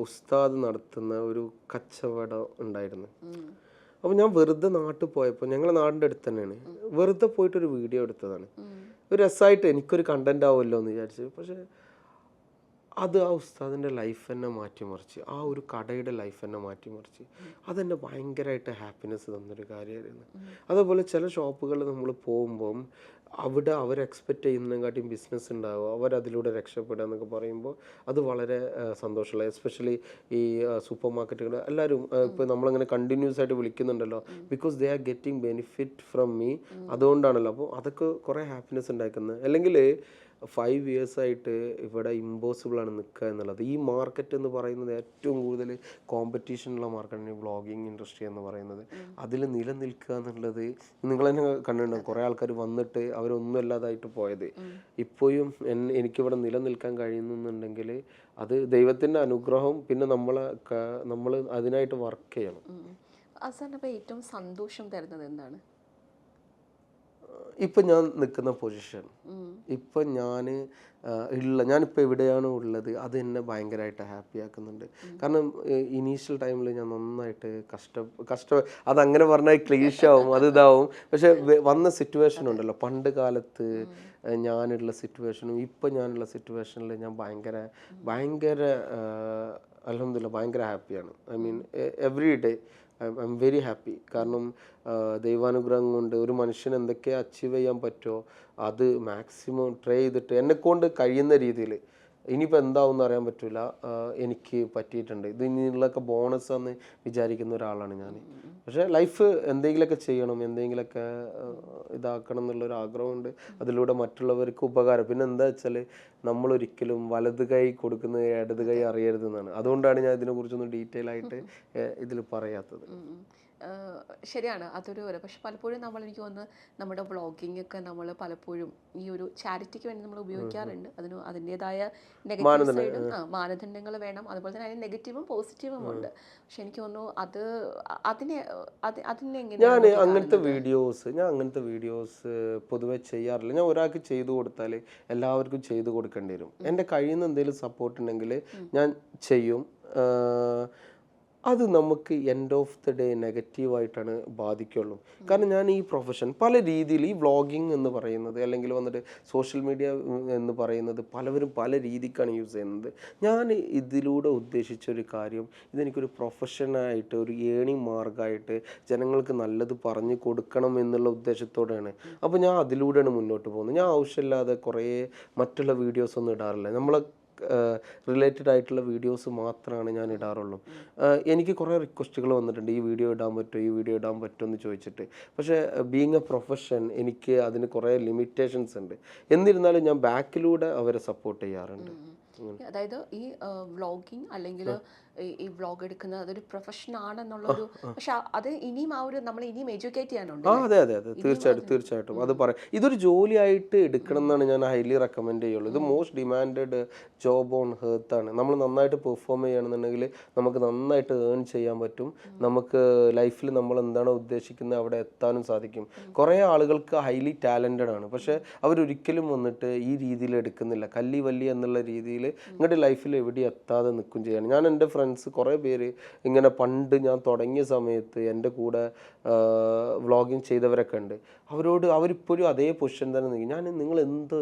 ഉസ്താദ് നടത്തുന്ന ഒരു കച്ചവടം ഉണ്ടായിരുന്നു. അപ്പോൾ ഞാൻ വെറുതെ നാട്ടിൽ പോയപ്പോൾ, ഞങ്ങളുടെ നാടിൻ്റെ അടുത്ത് തന്നെയാണ്, വെറുതെ പോയിട്ടൊരു വീഡിയോ എടുത്തതാണ്. ഒരു രസമായിട്ട് എനിക്കൊരു കണ്ടന്റ് ആവുമല്ലോ എന്ന് വിചാരിച്ചു. പക്ഷെ അത് ആ ഉസ്താദിൻ്റെ ലൈഫ് തന്നെ മാറ്റിമറിച്ച്, ആ ഒരു കടയുടെ ലൈഫ് തന്നെ മാറ്റിമറിച്ച്. അതെന്നെ ഭയങ്കരമായിട്ട് ഹാപ്പിനെസ് തന്നൊരു കാര്യമായിരുന്നു. അതേപോലെ ചില ഷോപ്പുകളിൽ നമ്മൾ പോകുമ്പം അവിടെ അവർ എക്സ്പെക്റ്റ് ചെയ്യുന്നതിനെക്കാട്ടിയും ബിസിനസ് ഉണ്ടാവുക, അവരതിലൂടെ രക്ഷപ്പെടുക എന്നൊക്കെ പറയുമ്പോൾ അത് വളരെ സന്തോഷമുള്ള. എസ്പെഷ്യലി ഈ സൂപ്പർ മാർക്കറ്റുകൾ എല്ലാവരും ഇപ്പോൾ നമ്മളങ്ങനെ കണ്ടിന്യൂസ് ആയിട്ട് വിളിക്കുന്നുണ്ടല്ലോ, because they are getting benefit from me. അതുകൊണ്ടാണല്ലോ. അപ്പോൾ അതൊക്കെ കുറേ ഹാപ്പിനെസ് ഉണ്ടാക്കുന്നത്. അല്ലെങ്കിൽ 5 years ആയിട്ട് ഇവിടെ ഇമ്പോസിബിളാണ് നിൽക്കുക എന്നുള്ളത്. ഈ മാർക്കറ്റ് എന്ന് പറയുന്നത് ഏറ്റവും കൂടുതൽ കോമ്പറ്റീഷനുള്ള മാർക്കറ്റാണ് ഈ വ്ളോഗിങ് ഇൻഡസ്ട്രി എന്ന് പറയുന്നത്. അതിൽ നിലനിൽക്കുക എന്നുള്ളത് നിങ്ങൾ തന്നെ കണ്ടിട്ടുണ്ടാവും. കുറേ ആൾക്കാർ വന്നിട്ട് അവരൊന്നും അല്ലാതായിട്ട് പോയത്. ഇപ്പോഴും എനിക്കിവിടെ നിലനിൽക്കാൻ കഴിയുന്നുണ്ടെങ്കിൽ അത് ദൈവത്തിൻ്റെ അനുഗ്രഹം, പിന്നെ നമ്മൾ അതിനായിട്ട് വർക്ക് ചെയ്യണം. അവസാനം ഏറ്റവും സന്തോഷം തരുന്നത് എന്താണ്? ഇപ്പം ഞാൻ നിൽക്കുന്ന പൊസിഷൻ, ഇപ്പം ഞാനിപ്പോൾ എവിടെയാണോ ഉള്ളത് അത് എന്നെ ഭയങ്കരമായിട്ട് ഹാപ്പി ആക്കുന്നുണ്ട്. കാരണം ഇനീഷ്യൽ ടൈമിൽ ഞാൻ നന്നായിട്ട് അതങ്ങനെ പറഞ്ഞാൽ ക്ലീഷാവും, അത് ഇതാവും. പക്ഷെ വന്ന സിറ്റുവേഷൻ ഉണ്ടല്ലോ, പണ്ട് കാലത്ത് ഞാനുള്ള സിറ്റുവേഷനും ഇപ്പം ഞാനുള്ള സിറ്റുവേഷനിൽ ഞാൻ ഭയങ്കര അൽഹംദുലില്ലാ ഭയങ്കര ഹാപ്പിയാണ്. I mean every day I am very happy. കാരണം ദൈവാനുഗ്രഹം കൊണ്ട് ഒരു മനുഷ്യന് എന്തൊക്കെ അച്ചീവ് ചെയ്യാൻ പറ്റുമോ അത് മാക്സിമം ട്രൈ ചെയ്തിട്ട് എന്നെക്കൊണ്ട് കഴിയുന്ന രീതിയിൽ, ഇനിയിപ്പോൾ എന്താവും അറിയാൻ പറ്റില്ല, എനിക്ക് പറ്റിയിട്ടുണ്ട്. ഇത് ഇനിയുള്ളൊക്കെ ബോണസ് എന്ന് വിചാരിക്കുന്ന ഒരാളാണ് ഞാൻ. പക്ഷേ ലൈഫ് എന്തെങ്കിലുമൊക്കെ ചെയ്യണം, എന്തെങ്കിലുമൊക്കെ ഇതാക്കണം എന്നുള്ളൊരു ആഗ്രഹമുണ്ട്. അതിലൂടെ മറ്റുള്ളവർക്ക് ഉപകാരം. പിന്നെ എന്താ വെച്ചാൽ നമ്മളൊരിക്കലും വലത് കൈ കൊടുക്കുന്നത് ഇടത് കൈ അറിയരുതെന്നാണ്. അതുകൊണ്ടാണ് ഞാൻ ഇതിനെക്കുറിച്ചൊന്നും ഡീറ്റെയിൽ ആയിട്ട് ഇതിൽ പറയാത്തത്. ശരിയാണ്, അതൊരു പക്ഷെ പലപ്പോഴും എനിക്ക് തോന്നുന്നു നമ്മുടെ വ്ളോഗിംഗ് ഒക്കെ നമ്മൾ പലപ്പോഴും ഈ ഒരു ചാരിറ്റിക്ക് വേണ്ടി നമ്മൾ ഉപയോഗിക്കാറുണ്ട്. അതിൻ്റെതായ നെഗറ്റീവ് സൈഡും മാനദണ്ഡങ്ങൾ വേണം, അതുപോലെ തന്നെ അതിന് നെഗറ്റീവും പോസിറ്റീവും ഉണ്ട്. പക്ഷെ എനിക്ക് തോന്നുന്നു ഞാൻ അങ്ങനത്തെ വീഡിയോസ് പൊതുവെ ചെയ്യാറില്ല. ഞാൻ ഒരാൾക്ക് ചെയ്തു കൊടുത്താൽ എല്ലാവർക്കും ചെയ്തു കൊടുക്കേണ്ടി വരും. എൻ്റെ കഴിയുന്ന എന്തെങ്കിലും സപ്പോർട്ട് ഉണ്ടെങ്കിൽ ഞാൻ ചെയ്യും. അത് നമുക്ക് എൻഡ് ഓഫ് ദി ഡേ നെഗറ്റീവായിട്ടാണ് ബാധിക്കുള്ളൂ. കാരണം ഞാൻ ഈ പ്രൊഫഷൻ പല രീതിയിൽ, ഈ വ്ളോഗിങ് എന്ന് പറയുന്നത് അല്ലെങ്കിൽ വന്നിട്ട് സോഷ്യൽ മീഡിയ എന്ന് പറയുന്നത് പലവരും പല രീതിക്കാണ് യൂസ് ചെയ്യുന്നത്. ഞാൻ ഇതിലൂടെ ഉദ്ദേശിച്ചൊരു കാര്യം, ഇതെനിക്കൊരു പ്രൊഫഷനായിട്ട് ഒരു ഏണിങ് മാർഗമായിട്ട് ജനങ്ങൾക്ക് നല്ലത് പറഞ്ഞു കൊടുക്കണം എന്നുള്ള ഉദ്ദേശത്തോടെയാണ്. അപ്പോൾ ഞാൻ അതിലൂടെയാണ് മുന്നോട്ട് പോകുന്നത്. ഞാൻ ആവശ്യമില്ലാതെ കുറേ മറ്റുള്ള വീഡിയോസൊന്നും ഇടാറില്ല. നമ്മളെ റിലേറ്റഡ് ആയിട്ടുള്ള വീഡിയോസ് മാത്രമാണ് ഞാൻ ഇടാറുള്ളൂ. എനിക്ക് കുറേ റിക്വസ്റ്റുകൾ വന്നിട്ടുണ്ട്, ഈ വീഡിയോ ഇടാൻ പറ്റുമോ എന്ന് ചോദിച്ചിട്ട്. പക്ഷേ ബീങ് എ പ്രൊഫഷൻ എനിക്ക് അതിന് കുറേ ലിമിറ്റേഷൻസ് ഉണ്ട്. എന്നിരുന്നാലും ഞാൻ ബാക്കിലൂടെ അവരെ സപ്പോർട്ട് ചെയ്യാറുണ്ട്. അതായത് ഈ വ്ളോഗിങ് അല്ലെങ്കിൽ ഈ വ്ളോഗ് എടുക്കുന്നത് അതൊരു പ്രൊഫഷൻ ആണെന്നുള്ളൊരു, പക്ഷെ അത് ഇനിയും നമ്മൾ ഇനിയും എഡ്യൂക്കേറ്റ് ചെയ്യാനുണ്ട്. അതെ തീർച്ചയായിട്ടും അത് പറയാം. ഇതൊരു ജോലിയായിട്ട് എടുക്കണം എന്നാണ് ഞാൻ ഹൈലി റെക്കമെൻഡ് ചെയ്യുള്ളൂ. ഇത് മോസ്റ്റ് ഡിമാൻഡഡ് ജോബ് ഓൺ ഹെർത്ത് ആണ്. നമ്മൾ നന്നായിട്ട് പെർഫോം ചെയ്യുകയാണെന്നുണ്ടെങ്കിൽ നമുക്ക് നന്നായിട്ട് ഏൺ ചെയ്യാൻ പറ്റും. നമുക്ക് ലൈഫിൽ നമ്മൾ എന്താണോ ഉദ്ദേശിക്കുന്നത് അവിടെ എത്താനും സാധിക്കും. കുറേ ആളുകൾക്ക് ഹൈലി ടാലൻറ്റഡ് ആണ്, പക്ഷെ അവരൊരിക്കലും വന്നിട്ട് ഈ രീതിയിൽ എടുക്കുന്നില്ല. കല്ലി വല്ലി എന്നുള്ള രീതിയിൽ ഇങ്ങോട്ട് ലൈഫിൽ എവിടെ എത്താതെ നിൽക്കും ചെയ്യാണ്. ഞാൻ എൻ്റെ ഫ്രണ്ട്സ് കുറേ പേര് ഇങ്ങനെ പണ്ട് ഞാൻ തുടങ്ങിയ സമയത്ത് എൻ്റെ കൂടെ വ്ളോഗിങ് ചെയ്തവരൊക്കെ ഉണ്ട്. അവരിപ്പോഴും അതേ പൊസിഷൻ തന്നെ നിൽക്കും. നിങ്ങൾ എന്ത്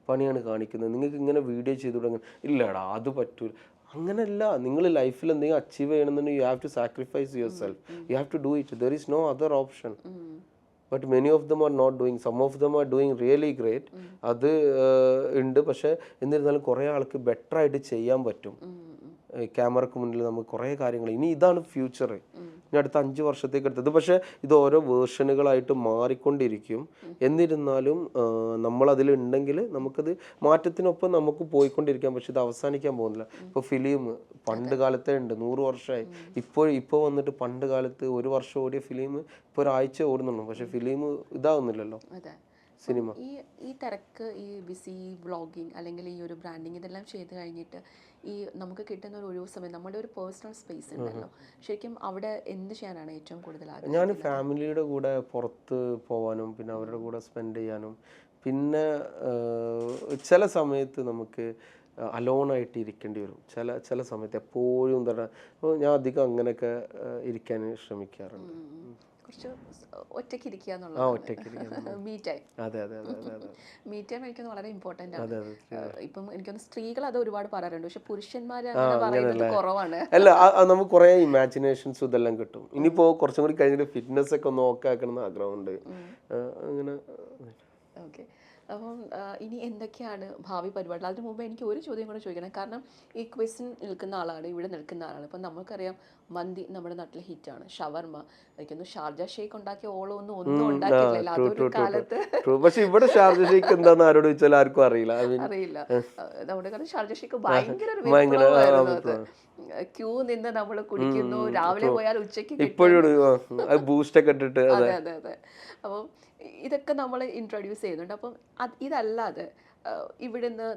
പണിയാണ് കാണിക്കുന്നത്, നിങ്ങൾക്ക് ഇങ്ങനെ വീഡിയോ ചെയ്തു തുടങ്ങും. ഇല്ലടാ അത് പറ്റൂല. അങ്ങനെയല്ല, നിങ്ങൾ ലൈഫിൽ എന്തെങ്കിലും അച്ചീവ് ചെയ്യണമെന്നുണ്ടെങ്കിൽ you have to sacrifice yourself, you have to do it. There is no other option. But many of them are not doing, some of them are doing really great. അത് ഉണ്ട്. പക്ഷെ എന്നിരുന്നാലും കുറേ ആൾക്ക് better ആയിട്ട് ചെയ്യാൻ പറ്റും. ക്യാമറക്ക് മുന്നിൽ നമുക്ക് കുറേ കാര്യങ്ങൾ, ഇനി ഇതാണ് ഫ്യൂച്ചർ, ഇനി അടുത്ത 5 വർഷത്തേക്ക് എടുത്തത്. പക്ഷേ ഇത് ഓരോ വേർഷനുകളായിട്ട് മാറിക്കൊണ്ടിരിക്കും. എന്നിരുന്നാലും നമ്മളതിലുണ്ടെങ്കിൽ നമുക്കത് മാറ്റത്തിനൊപ്പം നമുക്ക് പോയിക്കൊണ്ടിരിക്കാം. പക്ഷെ ഇത് അവസാനിക്കാൻ പോകുന്നില്ല. ഇപ്പോൾ ഫിലിം പണ്ട് കാലത്തേ ഉണ്ട്, 100 വർഷമായി. ഇപ്പോൾ വന്നിട്ട് പണ്ട് കാലത്ത് 1 വർഷം ഓടിയ ഫിലിം ഇപ്പോൾ ഒരാഴ്ച ഓടുന്നുള്ളൂ. പക്ഷെ ഫിലിം ഇതാവുന്നില്ലല്ലോ. സിനിമ. ഈ തിരക്ക്, ഈ ബിസി വ്ളോഗിങ് അല്ലെങ്കിൽ ഈ ഒരു ബ്രാൻഡിങ് ഇതെല്ലാം ചെയ്ത് കഴിഞ്ഞിട്ട് ഈ നമുക്ക് കിട്ടുന്ന ഒരു ഒഴിവ് സമയം, നമ്മുടെ ഒരു പേഴ്സണൽ സ്പേസ് ഉണ്ടല്ലോ, ശരിക്കും അവിടെ എന്ത് ചെയ്യാനാണ് ഏറ്റവും കൂടുതൽ ആഗ്രഹം? ഞാൻ ഫാമിലിയുടെ കൂടെ പുറത്ത് പോകാനും പിന്നെ അവരുടെ കൂടെ സ്പെൻഡ് ചെയ്യാനും, പിന്നെ ചില സമയത്ത് നമുക്ക് അലോണായിട്ട് ഇരിക്കേണ്ടി വരും. ചില സമയത്ത് എപ്പോഴും എന്താണ്, ഞാൻ അധികം അങ്ങനെയൊക്കെ ഇരിക്കാൻ ശ്രമിക്കാറുണ്ട്. കുറച്ച് ഒറ്റയ്ക്ക് ഇരിക്കുക ഒറ്റയ്ക്ക് മീ ടൈം. അതെ അതെ അതെ അതെ അതെ മീ ടൈം എനിക്കൊന്ന് വളരെ ഇമ്പോർട്ടൻ്റ് ആണ്. അതെ അതെ. ഇപ്പം എനിക്കൊന്ന് സ്ത്രീകൾ അത് ഒരുപാട് പറയാറുണ്ട്, പക്ഷെ പുരുഷന്മാർ അങ്ങനെ പറയുന്നത് കുറവാണ്. അല്ല, നമുക്ക് കുറേ ഇമാജിനേഷൻസ് ഇതെല്ലാം കിട്ടും. ഇനിയിപ്പോൾ കുറച്ചും കൂടി കഴിഞ്ഞിട്ട് ഫിറ്റ്നസ് ഒക്കെ ഒന്ന് ഓക്കെ ആക്കണം എന്ന് ആഗ്രഹമുണ്ട്. അങ്ങനെ. ഓക്കെ. അപ്പം ഇനി എന്തൊക്കെയാണ് ഭാവി പരിപാടികൾ? അതിന് മുമ്പ് എനിക്ക് ഒരു ചോദ്യം കൂടെ ചോദിക്കണം. കാരണം ഈ ക്വിസിൻ നിൽക്കുന്ന ആളാണ്, ഇവിടെ നിൽക്കുന്ന ആളാണ്. ഇപ്പം നമുക്കറിയാം മന്തി നമ്മുടെ നാട്ടിലെ ഹിറ്റാണ്. ഷവർമ്മ, എനിക്കൊന്ന് ഷാർജ ഷേക്ക് ഉണ്ടാക്കിയ ഒന്നും ഉണ്ടാക്കിയിട്ടില്ല അതൊരു കാലത്ത്. പക്ഷെ ഇവിടെ ഷാർജ ഷേക്ക് എന്താന്ന് ആരോട് ചോദിച്ചാൽ ആർക്കും അറിയില്ല. നമ്മുടെ കാലത്ത് ഷാർജ ഷേക്ക് ഭയങ്കര ഒരു വിപ്ലവമായിരുന്നു. അത് ക്യൂ നിന്ന് നമ്മൾ കുടിക്കുന്നു, രാവിലെ പോയാൽ ഉച്ചയ്ക്ക് ഇപ്പോഴും ബൂസ്റ്റ് ഒക്കെ ഇട്ടിട്ട്. അതെ അതെ അതെ. അപ്പം ഇതൊക്കെ നമ്മൾ ഇൻട്രൊഡ്യൂസ് ചെയ്യുന്നുണ്ട്. അപ്പം ഇതല്ലാതെ ഇവിടുന്ന്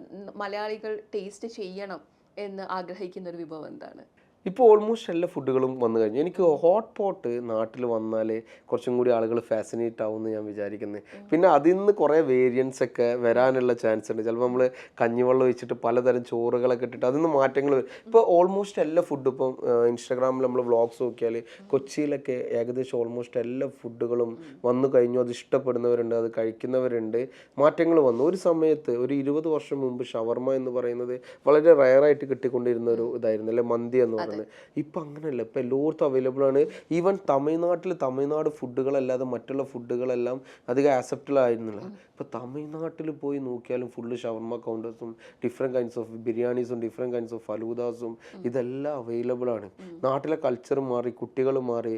മലയാളികൾ ടേസ്റ്റ് ചെയ്യണം എന്ന് ആഗ്രഹിക്കുന്ന ഒരു വിഭവം എന്താണ്? ഇപ്പോൾ ഓൾമോസ്റ്റ് എല്ലാ ഫുഡുകളും വന്നു കഴിഞ്ഞു. എനിക്ക് ഹോട്ട് പോട്ട് നാട്ടിൽ വന്നാൽ കുറച്ചും കൂടി ആളുകൾ ഫാസിനേറ്റ് ആവുമെന്ന് ഞാൻ വിചാരിക്കുന്നത്. പിന്നെ അതിൽ നിന്ന് കുറേ വേരിയൻസ് ഒക്കെ വരാനുള്ള ചാൻസ് ഉണ്ട്. ചിലപ്പോൾ നമ്മൾ കഞ്ഞിവെള്ളം ഒഴിച്ചിട്ട് പലതരം ചോറുകളൊക്കെ ഇട്ടിട്ട് അതിൽ നിന്ന് മാറ്റങ്ങൾ വരും. ഇപ്പോൾ ഓൾമോസ്റ്റ് എല്ലാ ഫുഡും ഇപ്പം ഇൻസ്റ്റാഗ്രാമിൽ നമ്മൾ വ്ളോഗ്സ് നോക്കിയാൽ കൊച്ചിയിലൊക്കെ ഏകദേശം ഓൾമോസ്റ്റ് എല്ലാ ഫുഡുകളും വന്നു കഴിഞ്ഞു. അത് ഇഷ്ടപ്പെടുന്നവരുണ്ട്, അത് കഴിക്കുന്നവരുണ്ട്. മാറ്റങ്ങൾ വന്നു. ഒരു സമയത്ത് ഒരു 20 വർഷം മുമ്പ് ഷവർമ്മ എന്ന് പറയുന്നത് വളരെ റയറായിട്ട് കിട്ടിക്കൊണ്ടിരുന്ന ഒരു ഇതായിരുന്നു, അല്ലെ മന്തി എന്ന് പറയുന്നത്. ഇപ്പം അങ്ങനെയല്ല, ഇപ്പം എല്ലായിടത്തും അവൈലബിൾ ആണ്. ഈവൻ തമിഴ്നാട് ഫുഡുകളല്ലാതെ മറ്റുള്ള ഫുഡുകളെല്ലാം അധികം ആക്സെപ്റ്റബിൾ ആയിരുന്നില്ല. ഇപ്പം തമിഴ്നാട്ടിൽ പോയി നോക്കിയാലും ഫുള്ള് ഷവർമ്മ കൗണ്ടേഴ്സും ഡിഫറെൻറ്റ് കൈൻഡ്സ് ഓഫ് ബിരിയാണീസും ഡിഫറെൻറ്റ് കൈൻഡ്സ് ഓഫ് ഫലൂദാസും ഇതെല്ലാം അവൈലബിൾ ആണ്. നാട്ടിലെ കൾച്ചർ മാറി, കുട്ടികൾ മാറി.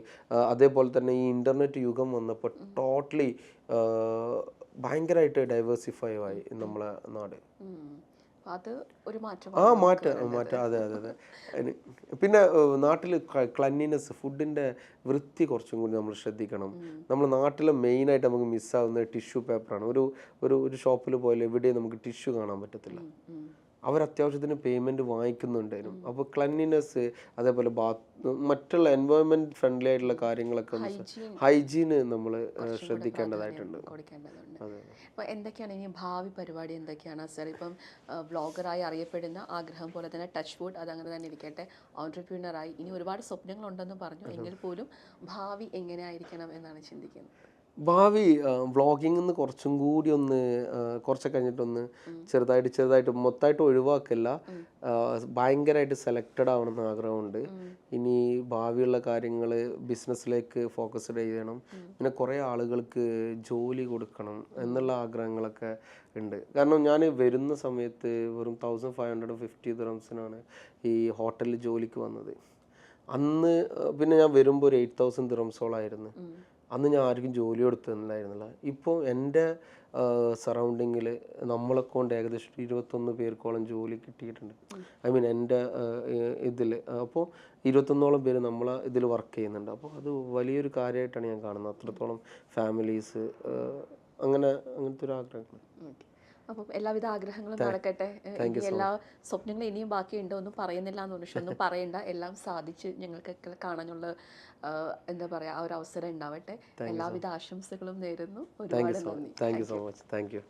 അതേപോലെ തന്നെ ഈ ഇൻ്റർനെറ്റ് യുഗം വന്നപ്പോൾ ടോട്ടലി ഭയങ്കരമായിട്ട് ഡൈവേഴ്സിഫൈ ആയി നമ്മളെ നാട്. അത് ഒരു മാറ്റം. അതെ അതെ അതെ. പിന്നെ നാട്ടിൽ ക്ലീൻലിനെസ്, ഫുഡിൻ്റെ വൃത്തി കുറച്ചും കൂടി നമ്മൾ ശ്രദ്ധിക്കണം. നമ്മൾ നാട്ടിലെ മെയിനായിട്ട് നമുക്ക് മിസ്സാവുന്നത് ടിഷ്യൂ പേപ്പറാണ്. ഒരു ഷോപ്പിൽ പോയാൽ എവിടെയും നമുക്ക് ടിഷ്യൂ കാണാൻ പറ്റത്തില്ല. അവർ അത്യാവശ്യത്തിന് പേയ്മെൻറ്റ് വാങ്ങിക്കുന്നുണ്ടായിരുന്നു. അപ്പോൾ ക്ലീൻലിനെസ്, അതേപോലെ മറ്റുള്ള എൻവയോൺമെൻറ്റ് ഫ്രണ്ട്ലി ആയിട്ടുള്ള കാര്യങ്ങളൊക്കെ, ഹൈജീന് നമ്മൾ ശ്രദ്ധിക്കേണ്ടതായിട്ടുണ്ട്. അതെ. അപ്പോൾ എന്തൊക്കെയാണ് ഇനി ഭാവി പരിപാടി എന്തൊക്കെയാണ് സർ? ഇപ്പം വ്ളോഗറായി അറിയപ്പെടുന്ന ആഗ്രഹം പോലെ തന്നെ ടച്ച് വുഡ് അതങ്ങനെ തന്നെ ഇരിക്കട്ടെ, ഓൺട്രപ്രീനറായി ഇനി ഒരുപാട് സ്വപ്നങ്ങളുണ്ടെന്ന് പറഞ്ഞു. എങ്കിൽ പോലും ഭാവി എങ്ങനെ ആയിരിക്കണം എന്നാണ് ചിന്തിക്കുന്നത്? ഭാവി വ്ളോഗിംഗ് നിന്ന് കുറച്ചും കൂടി കുറച്ചൊക്കെ കഴിഞ്ഞിട്ടൊന്ന് ചെറുതായിട്ട് മൊത്തമായിട്ട് ഒഴിവാക്കില്ല, ഭയങ്കരമായിട്ട് സെലക്റ്റഡ് ആവണമെന്ന് ആഗ്രഹമുണ്ട്. ഇനി ഭാവിയുള്ള കാര്യങ്ങൾ ബിസിനസ്സിലേക്ക് ഫോക്കസ്ഡ് ചെയ്യണം. പിന്നെ കുറേ ആളുകൾക്ക് ജോലി കൊടുക്കണം എന്നുള്ള ആഗ്രഹങ്ങളൊക്കെ ഉണ്ട്. കാരണം ഞാൻ വരുന്ന സമയത്ത് വെറും 1550 ദിറംസിനാണ് ഈ ഹോട്ടലിൽ ജോലിക്ക് വന്നത്. അന്ന് പിന്നെ ഞാൻ വരുമ്പോൾ ഒരു 8000 ദിറംസോളായിരുന്നു. അന്ന് ഞാൻ ആർക്കും ജോലി കൊടുത്തിട്ടുണ്ടായിരുന്നില്ല. ഇപ്പോൾ എൻ്റെ സറൗണ്ടിങ്ങിൽ നമ്മളെ കൊണ്ട് ഏകദേശം 21 പേർക്കോളം ജോലി കിട്ടിയിട്ടുണ്ട്. ഐ മീൻ എൻ്റെ ഇതിൽ. അപ്പോൾ 21ഓളം പേര് നമ്മളെ ഇതിൽ വർക്ക് ചെയ്യുന്നുണ്ട്. അപ്പോൾ അത് വലിയൊരു കാര്യമായിട്ടാണ് ഞാൻ കാണുന്നത്. അത്രത്തോളം ഫാമിലീസ് അങ്ങനത്തെ ഒരു ആഗ്രഹങ്ങൾ. അപ്പം എല്ലാവിധ ആഗ്രഹങ്ങളും നടക്കട്ടെ. എല്ലാ സ്വപ്നങ്ങളും ഇനിയും ബാക്കിയുണ്ടോ ഒന്നും പറയുന്നില്ല എന്ന് പറഞ്ഞു, പക്ഷെ ഒന്നും പറയണ്ട, എല്ലാം സാധിച്ച് ഞങ്ങൾക്കൊക്കെ കാണാനുള്ള എന്താ പറയുക ആ ഒരു അവസരം ഉണ്ടാവട്ടെ. എല്ലാവിധ ആശംസകളും നേരുന്നു. ഒരുപാട് നന്ദി. Thank you so much. Thank you.